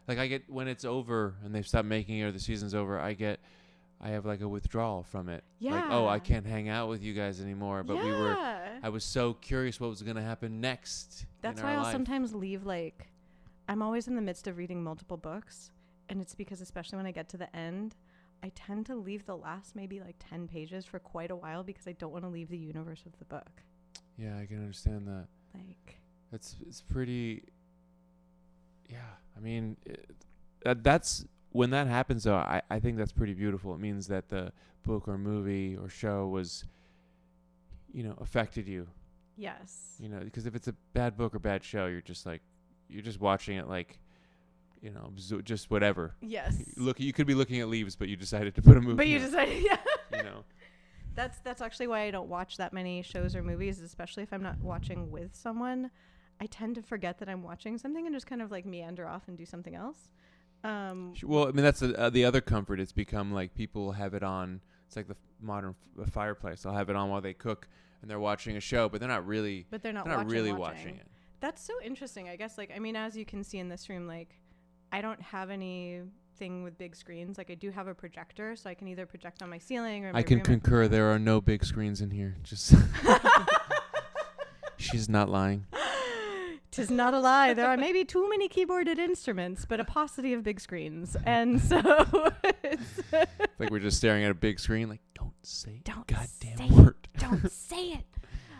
like I get, when it's over and they've stopped making it or the season's over, I have like a withdrawal from it. Yeah. Like, oh, I can't hang out with you guys anymore. But I was so curious what was going to happen next. That's why I'll sometimes leave, like, I'm always in the midst of reading multiple books. And it's because, especially when I get to the end, I tend to leave the last maybe like 10 pages for quite a while because I don't want to leave the universe of the book. Yeah, I can understand that. Like, it's pretty, yeah. I mean, that's, when that happens, though, I think that's pretty beautiful. It means that the book or movie or show was, affected you. Yes. Because if it's a bad book or bad show, you're just watching it like, just whatever. Yes. You could be looking at leaves, but you decided to put a movie. But you decided, yeah. That's actually why I don't watch that many shows or movies, especially if I'm not watching with someone. I tend to forget that I'm watching something and just kind of like meander off and do something else. Well, I mean, that's the other comfort. It's become like people have it on. It's like the modern fireplace. They'll have it on while they cook, and they're watching a show, but they're not really. But they're not really watching it. That's so interesting. I guess, like, I mean, as you can see in this room, like, I don't have anything with big screens. Like, I do have a projector, so I can either project on my ceiling or. I can concur. There are no big screens in here. Just. She's not lying. 'Tis not a lie. There are maybe too many keyboarded instruments, but a paucity of big screens. And so it's like we're just staring at a big screen, like, don't say goddamn word. Don't say it.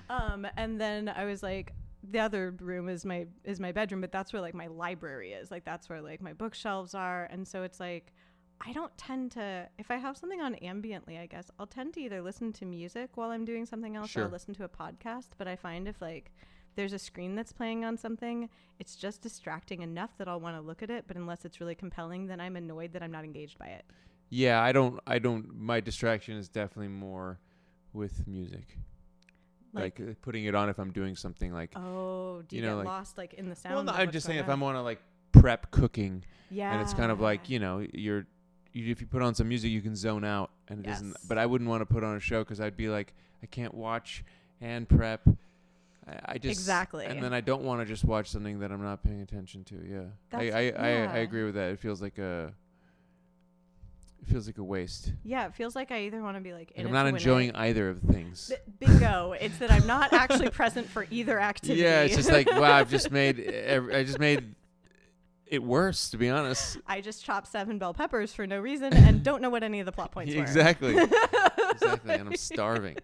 And then I was like, the other room is my bedroom, but that's where like my library is. Like that's where like my bookshelves are. And so it's like, I don't tend to, if I have something on ambiently, I guess I'll tend to either listen to music while I'm doing something else or I'll listen to a podcast. But I find if like there's a screen that's playing on something, it's just distracting enough that I'll want to look at it. But unless it's really compelling, then I'm annoyed that I'm not engaged by it. Yeah, I don't, my distraction is definitely more with music. Like putting it on if I'm doing something like. Oh, do you get lost like in the sound? Well, no, I'm just saying if I'm on a like prep cooking. Yeah. And it's kind of like, if you put on some music, you can zone out and it doesn't, but I wouldn't want to put on a show because I'd be like, I can't watch and prep. I just exactly, and then I don't want to just watch something that I'm not paying attention to. Yeah, I agree with that. It feels like a waste. Yeah, it feels like I either want to be like I'm not enjoying either of the things. Bingo! It's that I'm not actually present for either activity. Yeah, it's just like wow, I just made it worse, to be honest. I just chopped 7 bell peppers for no reason and don't know what any of the plot points were. Exactly, exactly, and I'm starving.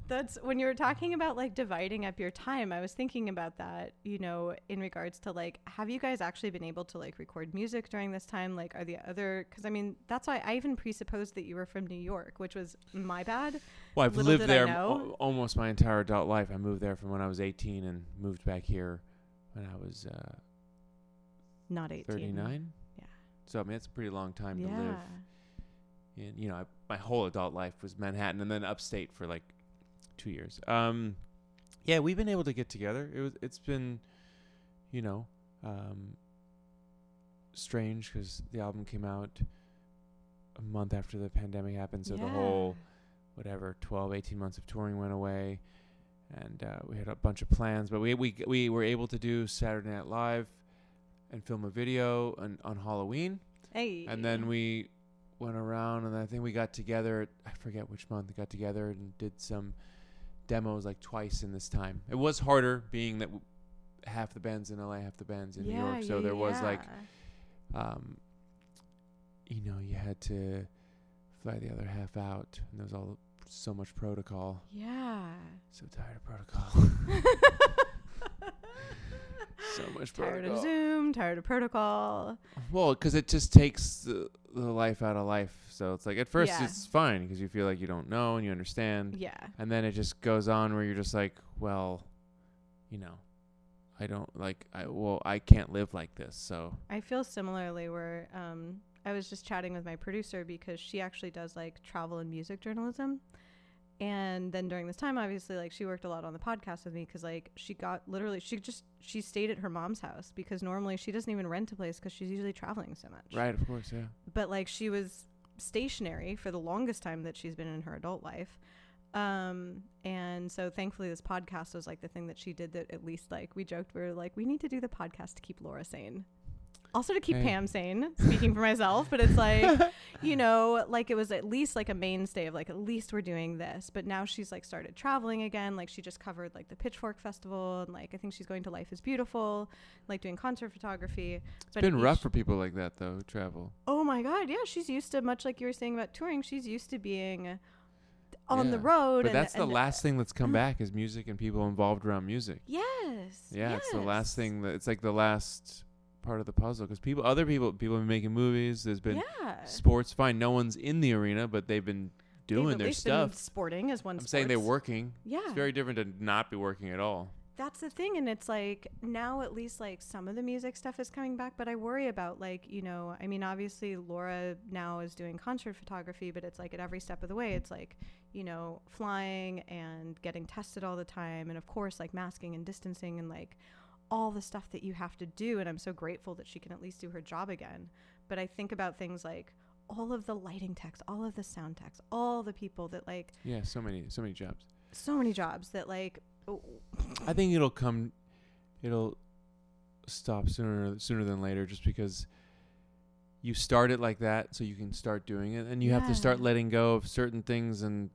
That's when you were talking about like dividing up your time. I was thinking about that, in regards to like, have you guys actually been able to like record music during this time? Like, are the other, because I mean, that's why I even presupposed that you were from New York, which was my bad. Well, I've lived there almost my entire adult life. I moved there from when I was 18 and moved back here when I was not 18. 39. Yeah. So I mean, it's a pretty long time to live. And my whole adult life was Manhattan and then upstate for like 2 years. Yeah, we've been able to get together. It's been, strange because the album came out a month after the pandemic happened. So the whole, 12, 18 months of touring went away, and we had a bunch of plans. But we were able to do Saturday Night Live and film a video on Halloween. Hey. And then we went around, and I think we got together. I forget which month we got together and did some demos like twice in this time. It was harder being that half the bands in LA, half the bands in New York. So there was like you had to fly the other half out, and there was all so much protocol. Yeah. So tired of protocol. So much protocol. Tired of Zoom, tired of protocol. Well, because it just takes the life out of life. So it's like at first it's fine because you feel like you don't know and you understand. Yeah. And then it just goes on where you're just like, well, I don't I can't live like this. So I feel similarly where I was just chatting with my producer because she actually does like travel and music journalism. And then during this time, obviously, like she worked a lot on the podcast with me because like she stayed at her mom's house because normally she doesn't even rent a place because she's usually traveling so much. Right, of course, yeah. But like she was stationary for the longest time that she's been in her adult life. And so thankfully this podcast was like the thing that she did that at least like we joked, we were like, we need to do the podcast to keep Laura sane. Also to keep Pam sane, speaking for myself, but it's like, like it was at least like a mainstay of like, at least we're doing this. But now she's like started traveling again. Like she just covered like the Pitchfork Festival. And like, I think she's going to Life is Beautiful, like doing concert photography. It's been rough for people like that though, travel. Oh my God. Yeah. She's used to, much like you were saying about touring, she's used to being on the road. But that's the last thing that's come back is music and people involved around music. Yes. Yeah. It's the last thing it's like the last part of the puzzle because people have been making movies. There's been sports. Fine, no one's in the arena, but they've been doing their stuff. Been sporting as one. I'm saying they're working. Yeah, it's very different to not be working at all. That's the thing, and it's like now at least like some of the music stuff is coming back, but I worry about like I mean obviously Laura now is doing concert photography, but it's like at every step of the way it's like flying and getting tested all the time, and of course like masking and distancing and like all the stuff that you have to do. And I'm so grateful that she can at least do her job again. But I think about things like all of the lighting techs, all of the sound techs, all the people that like so many jobs that like I think it'll stop sooner than later just because you start it like that so you can start doing it, and you have to start letting go of certain things and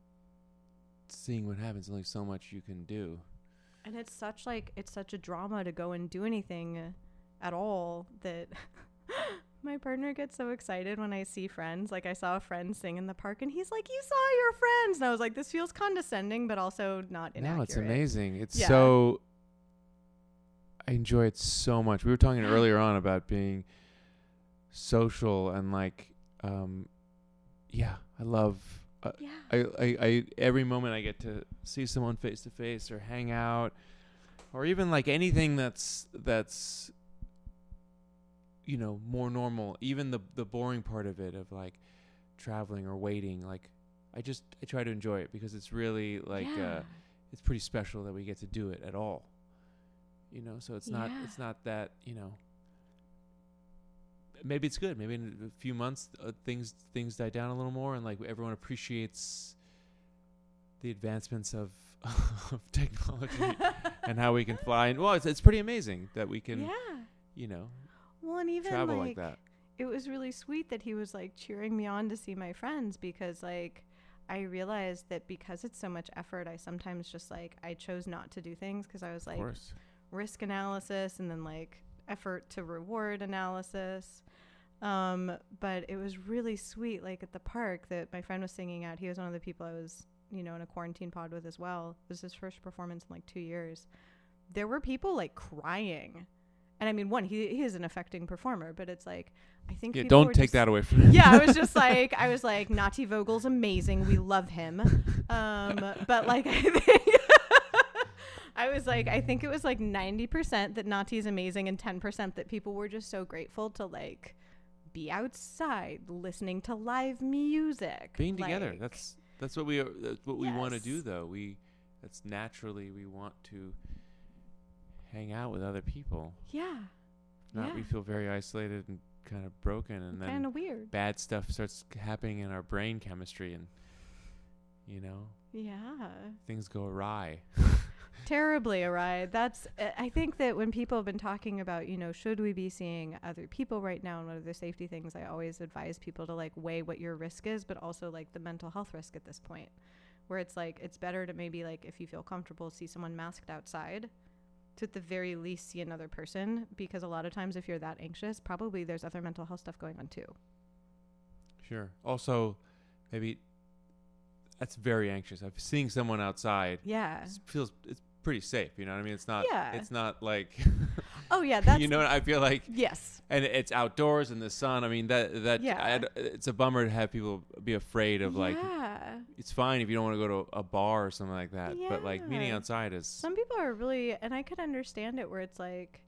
seeing what happens. There's only so much you can do. And it's such a drama to go and do anything at all that my partner gets so excited when I see friends. Like I saw a friend sing in the park and he's like, you saw your friends. And I was like, this feels condescending, but also not inaccurate. No, it's amazing. It's so, I enjoy it so much. We were talking earlier on about being social and like, I love I every moment I get to see someone face to face or hang out or even like anything that's more normal, even the boring part of it of like traveling or waiting, like I try to enjoy it because it's really like it's pretty special that we get to do it at all, so it's not that maybe it's good. Maybe in a few months, things die down a little more, and like everyone appreciates the advancements of technology and how we can fly. And well, it's pretty amazing that we can, well, and even travel like that. It was really sweet that he was like cheering me on to see my friends because like I realized that because it's so much effort, I sometimes just like I chose not to do things because I was like risk analysis and then like effort to reward analysis. But it was really sweet, like at the park that my friend was singing at. He was one of the people I was, in a quarantine pod with as well. It was his first performance in like 2 years. There were people like crying. And I mean, he is an affecting performer, but it's like, I think don't take that away from him. Yeah, I was like, Nati Vogel's amazing. We love him. But like, I think it was like 90% that Nati's amazing and 10% that people were just so grateful to like be outside listening to live music. Being together. That's what we want to do though. That's naturally we want to hang out with other people. Yeah. We feel very isolated and kind of broken, and then kind of weird. Bad stuff starts happening in our brain chemistry, and things go awry. Terribly awry. I think that when people have been talking about, should we be seeing other people right now and what are the safety things, I always advise people to like weigh what your risk is, but also like the mental health risk at this point, where it's like it's better to maybe like if you feel comfortable see someone masked outside to at the very least see another person, because a lot of times if you're that anxious, probably there's other mental health stuff going on too. Sure. Also, maybe that's very anxious. I'm seeing someone outside. Yeah. It's pretty safe. You know what I mean? It's not. Yeah. It's not like. Oh yeah, that's. You know, I feel like. Yes. And it's outdoors in the sun. I mean that. Yeah. It's a bummer to have people be afraid of like. Yeah. It's fine if you don't want to go to a bar or something like that. But like meeting Yeah. outside is. Some people are really, and I could understand it where it's like,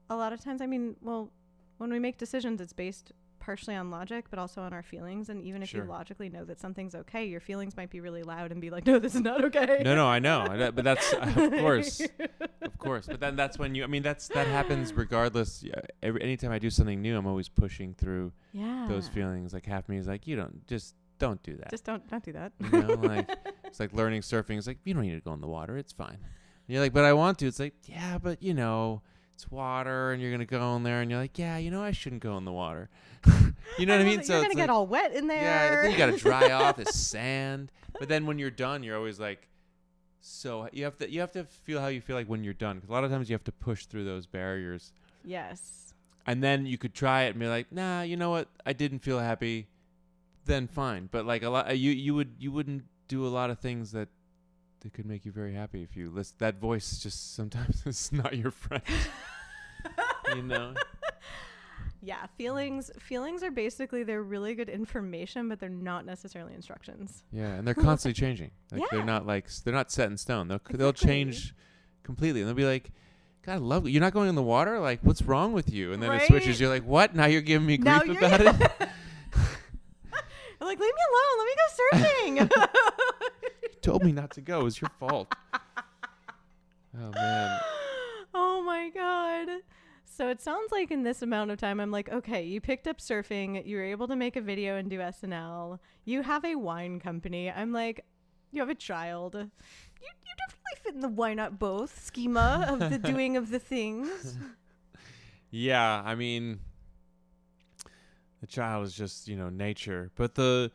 a lot of times. I mean, well, when we make decisions, it's based partially on logic, but also on our feelings. And even if Sure. you logically know that something's okay, your feelings might be really loud and be like, no, this is not okay. No, I know. But that's, of course. Of course. But then that's when that happens regardless. Anytime I do something new, I'm always pushing through those feelings. Like half me is like, don't do that. Just don't do that. You know, like it's like learning surfing. It's like, you don't need to go in the water. It's fine. And you're like, but I want to. It's like, yeah, but it's water and you're going to go in there and you're like, yeah, I shouldn't go in the water. You know what I mean? So you're going to get all wet in there. Yeah, then you got to dry off the sand. But then when you're done, you're always like, so you have to feel how you feel like when you're done. 'Cause a lot of times you have to push through those barriers. Yes. And then you could try it and be like, nah, you know what? I didn't feel happy. Then fine. But like a lot, you wouldn't do a lot of things that could make you very happy if you listen. That voice just sometimes is not your friend. You know? Yeah, feelings are basically, they're really good information, but they're not necessarily instructions. Yeah, and they're constantly changing. Like they're not set in stone. They'll change completely, and they'll be like, God, lovely. You're not going in the water? Like, what's wrong with you? And then it switches. You're like, what? Now you're giving me grief about it? Like, leave me alone. Let me go surfing. You told me not to go. It was your fault. Oh, man. Oh, my God. So it sounds like in this amount of time, I'm like, okay, you picked up surfing. You were able to make a video and do SNL. You have a wine company. I'm like, you have a child. You definitely fit in the why not both schema of the doing of the things. Yeah, I mean, the child is just, nature. But the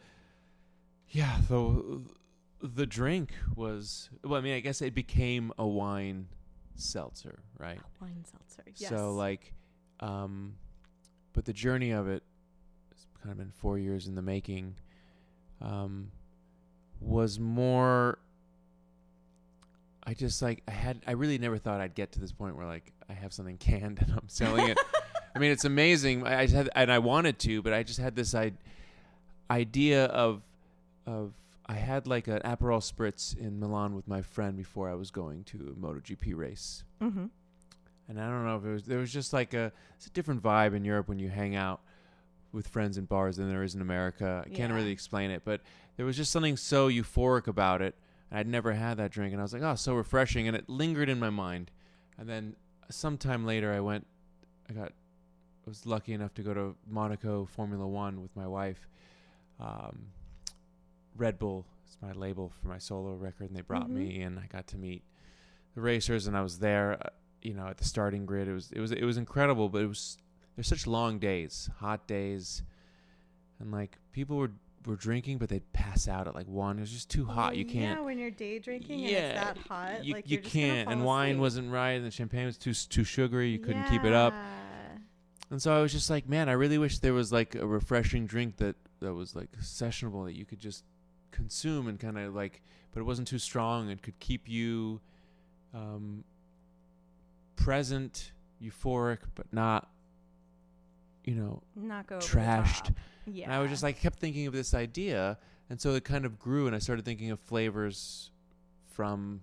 drink was, well, I mean, I guess it became a wine seltzer, right? A wine seltzer, yes. So like, but the journey of it has kind of been 4 years in the making, was more, I really never thought I'd get to this point where like I have something canned and I'm selling it. I mean, it's amazing. I wanted to, but I just had this idea of I had like an Aperol Spritz in Milan with my friend before I was going to a MotoGP race. Mm-hmm. And I don't know if there was just like it's a different vibe in Europe when you hang out with friends in bars than there is in America. I can't really explain it, but there was just something so euphoric about it. I'd never had that drink, and I was like, oh, so refreshing, and it lingered in my mind. And then sometime later, I was lucky enough to go to Monaco Formula One with my wife. Red Bull is my label for my solo record, and they brought me, and I got to meet the racers, and I was there, at the starting grid. It was incredible, but there's such long days, hot days, and like people were drinking, but they'd pass out at like 1. It was just too hot. You can't. Yeah, when you're day drinking and it's that hot, you you're just can't. And wine wasn't right, and the champagne was too sugary. You couldn't keep it up. And so I was just like, man, I really wish there was like a refreshing drink that was like sessionable that you could just consume and kind of like, but it wasn't too strong and could keep you present, euphoric, but not, not go trashed. Over the top. Yeah. And I was just like, kept thinking of this idea, and so it kind of grew, and I started thinking of flavors from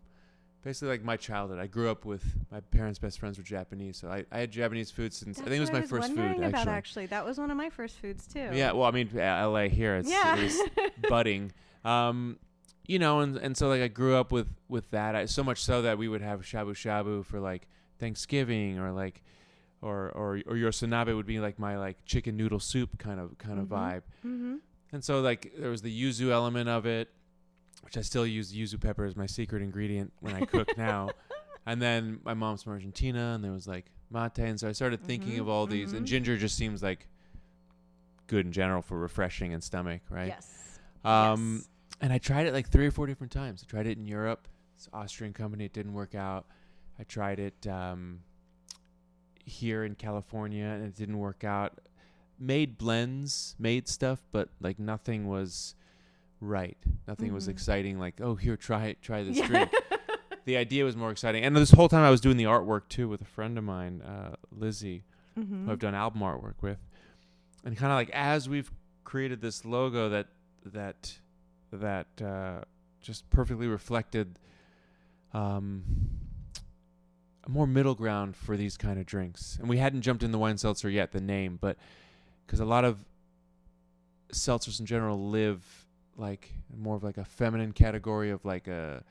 basically like my childhood. I grew up with my parents' best friends were Japanese, so I had Japanese food since I think it was my first food. Actually, that was one of my first foods too. Yeah, well, I mean, LA here, it was budding, and so like I grew up with that. So much so that we would have shabu shabu for like Thanksgiving, or like, or Yoshinabe would be like my like chicken noodle soup kind of vibe. Mm-hmm. And so like there was the yuzu element of it, which I still use yuzu pepper as my secret ingredient when I cook now. And then my mom's from Argentina, and there was like mate. And so I started thinking of all these, and ginger just seems like good in general for refreshing and stomach, right? Yes. And I tried it like 3 or 4 different times. I tried it in Europe. It's an Austrian company. It didn't work out. I tried it here in California, and it didn't work out. made blends, made stuff, but like nothing was right. Nothing was exciting. Like, oh, here, try this drink. The idea was more exciting. And this whole time I was doing the artwork too with a friend of mine, Lizzie, who I've done album artwork with. And kind of like as we've created this logo that just perfectly reflected a more middle ground for these kind of drinks. And we hadn't jumped in the wine seltzer yet, the name, but because a lot of seltzers in general live like more of like a feminine category of like a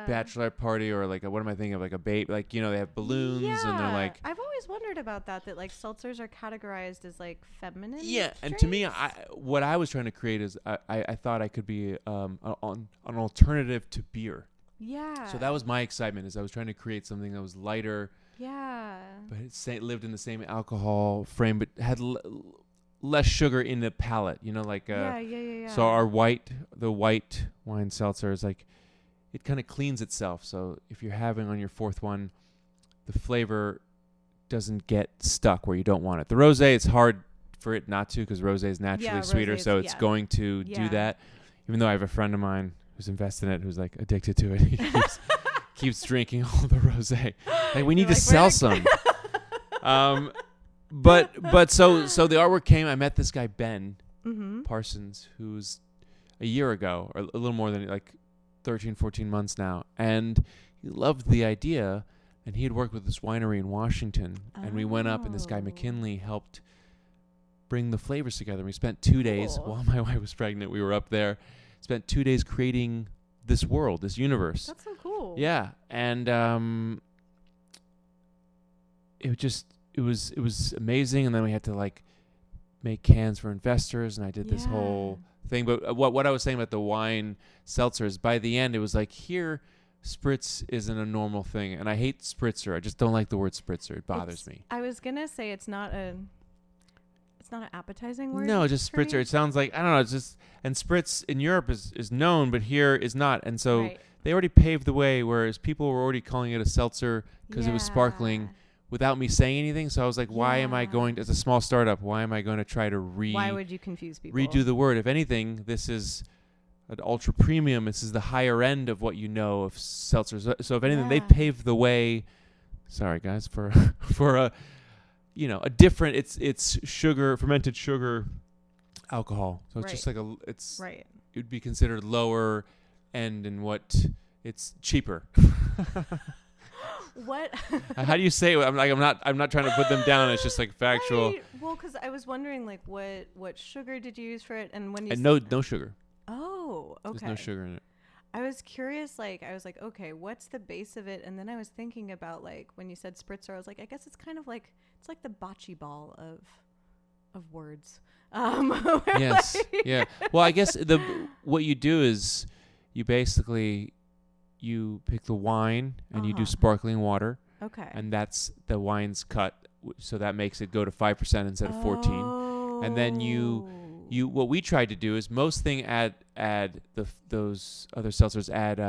bachelor party, or like what am I thinking of, like a babe, like, you know, they have balloons and they're like, I've always wondered about that like seltzers are categorized as like feminine and drinks? to me, what I was trying to create is I thought I could be an alternative to beer. So that was my excitement, is I was trying to create something that was lighter, but it lived in the same alcohol frame, but had less sugar in the palate, you know, like so the white wine seltzer is like, it kind of cleans itself. So if you're having on your fourth one, the flavor doesn't get stuck where you don't want it. The rosé, it's hard for it not to, because rosé is naturally sweeter, so it's going to do that. Even though I have a friend of mine who's invested in it, who's like addicted to it. He keeps drinking all the rosé. Like, we need to sell some. But so the artwork came. I met this guy Ben Parsons, who's a year ago, or a little more than like 13, 14 months now, and he loved the idea. And he had worked with this winery in Washington, and we went up, and this guy McKinley helped bring the flavors together. We spent 2 days while my wife was pregnant. We were up there, spent 2 days creating this world, this universe. That's so cool. Yeah, and it was amazing. And then we had to like make cans for investors, and I did this whole thing. But what I was saying about the wine seltzers, by the end, it was like, here, spritz isn't a normal thing, and I hate spritzer. I just don't like the word spritzer. It bothers me. I was gonna say it's not an appetizing word. No, just spritzer. It sounds like, I don't know. It's just, and spritz in Europe is known, but here is not, and so they already paved the way. Whereas people were already calling it a seltzer because it was sparkling, without me saying anything. So I was like, why am I going to, as a small startup, why am I going to try to why would you confuse people? Redo the word? If anything, this is an ultra premium. This is the higher end of what you know of seltzers. So if anything, they paved the way. Sorry guys, for a, you know, a different, it's sugar, fermented sugar alcohol. So it's just like it would be considered lower end, and what it's cheaper. What? How do you say it? I'm not trying to put them down. It's just like factual. Well, because I was wondering, like, what sugar did you use for it, and when you no sugar. Oh, okay. There's no sugar in it. I was curious, like, I was like, okay, what's the base of it? And then I was thinking about, like, when you said spritzer, I was like, I guess it's kind of like, it's like the bocce ball of words. Yes. Yeah. Well, I guess what you do is you basically, you pick the wine and you do sparkling water. Okay. And that's the wine's cut. So that makes it go to 5% instead of 14. And then what we tried to do is most thing add those other seltzers add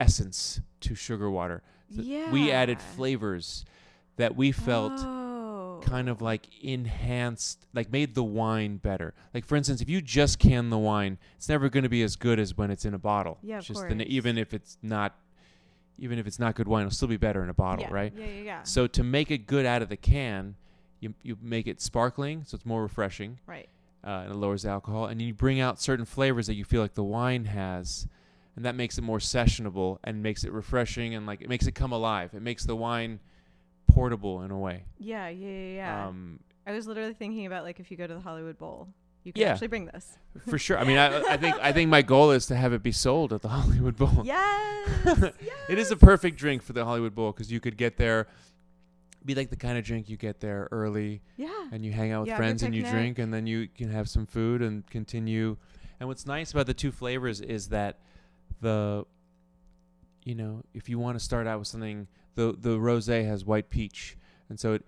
essence to sugar water. So we added flavors that we felt kind of like enhanced, like made the wine better. Like, for instance, if you just can the wine, it's never going to be as good as when it's in a bottle. Yeah, of course. Even if it's not good wine, it'll still be better in a bottle, right? Yeah. So to make it good out of the can, you make it sparkling, so it's more refreshing. Right. And it lowers the alcohol, and you bring out certain flavors that you feel like the wine has, and that makes it more sessionable and makes it refreshing, and like it makes it come alive. It makes the wine portable in a way. Yeah. I was literally thinking about, like, if you go to the Hollywood Bowl, you can actually bring this. For sure. I mean, I think my goal is to have it be sold at the Hollywood Bowl. Yes. It is a perfect drink for the Hollywood Bowl, because you could get there, be like the kind of drink you get there early. Yeah. And you hang out with friends and you drink, and then you can have some food and continue. And what's nice about the two flavors is that if you want to start out with something, the rosé has white peach, and so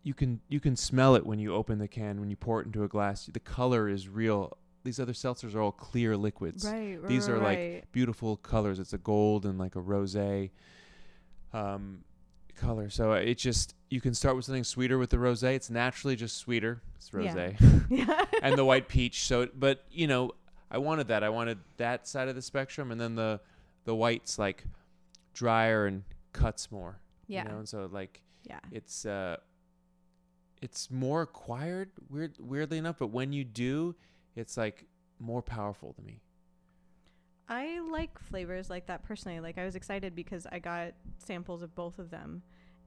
you can smell it when you open the can, when you pour it into a glass. The color is real. These other seltzers are all clear liquids. Right. These are like beautiful colors. It's a gold and like a rosé. color. So it just, you can start with something sweeter with the rosé. It's naturally just sweeter. It's rosé. Yeah. And the white peach. So, but you know, I wanted that. I wanted that side of the spectrum, and then the white's like drier and cuts more. Yeah. You know? And so like, Yeah. it's more acquired, weirdly enough, but when you do, it's like more powerful to me. I like flavors like that personally. Like I was excited because I got samples of both of them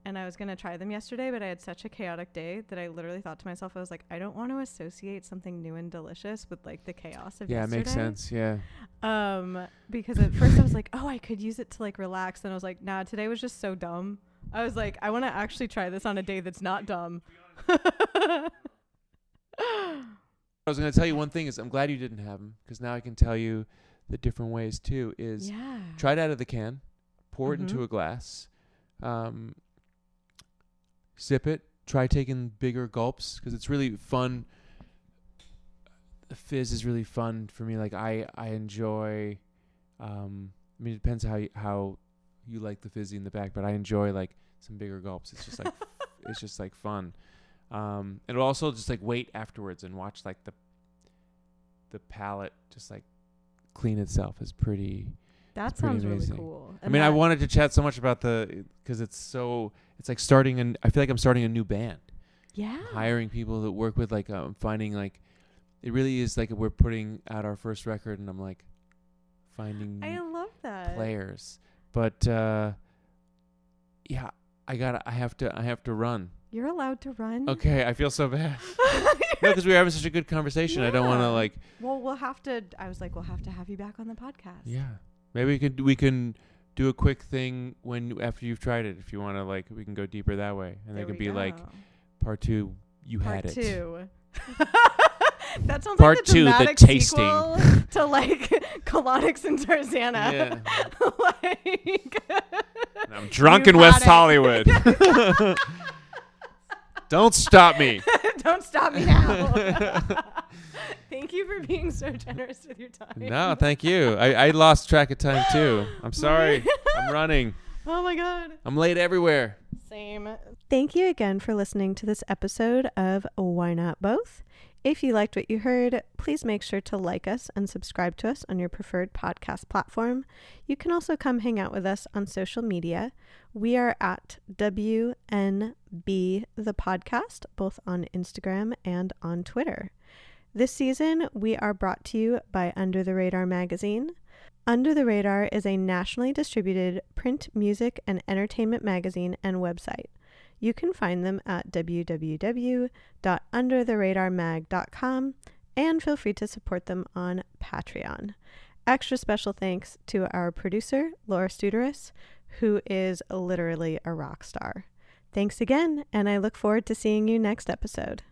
and I was going to try them yesterday, but I had such a chaotic day that I literally thought to myself, I was like, I don't want to associate something new and delicious with like the chaos of yesterday. Yeah, it makes sense. Yeah. Because at first I was like, oh, I could use it to like relax. Then I was like, nah, today was just so dumb. I was like, I want to actually try this on a day that's not dumb. I was going to tell you one thing is I'm glad you didn't have them, because now I can tell you the different ways too. Is try it out of the can, pour it into a glass, sip it, try taking bigger gulps, because it's really fun. The fizz is really fun for me. Like I enjoy, I mean, it depends how you like the fizzy in the back, but I enjoy like some bigger gulps. It's just like, it's just like fun. And also just like wait afterwards and watch like the palate just like clean itself is pretty. That sounds amazing. really cool. I mean, I wanted to chat so much about because it's like starting I feel like I'm starting a new band. Yeah. Hiring people that work with like, finding like, it really is like we're putting out our first record and I'm like finding I love that. players. But, yeah, I have to run. You're allowed to run. Okay, I feel so bad. No, because we were having such a good conversation. Yeah. I don't want to like. Well, I was like, we'll have to have you back on the podcast. Yeah, maybe we can do a quick thing after you've tried it. If you want to, like, we can go deeper that way, and there could be like part 2. You had it. Part 2. That sounds Part like the 2, the dramatic tasting. sequel to like Colonics and Tarzana. Yeah. Like, I'm drunk in You've West had it. Hollywood. Don't stop me. Don't stop me now. Thank you for being so generous with your time. No, thank you. I lost track of time too. I'm sorry. I'm running. Oh my God. I'm late everywhere. Same. Thank you again for listening to this episode of Why Not Both. If you liked what you heard, please make sure to like us and subscribe to us on your preferred podcast platform. You can also come hang out with us on social media. We are at WNB the podcast, both on Instagram and on Twitter. This season, we are brought to you by Under the Radar magazine. Under the Radar is a nationally distributed print, music, and entertainment magazine and website. You can find them at www.undertheradarmag.com and feel free to support them on Patreon. Extra special thanks to our producer, Laura Studeris, who is literally a rock star. Thanks again, and I look forward to seeing you next episode.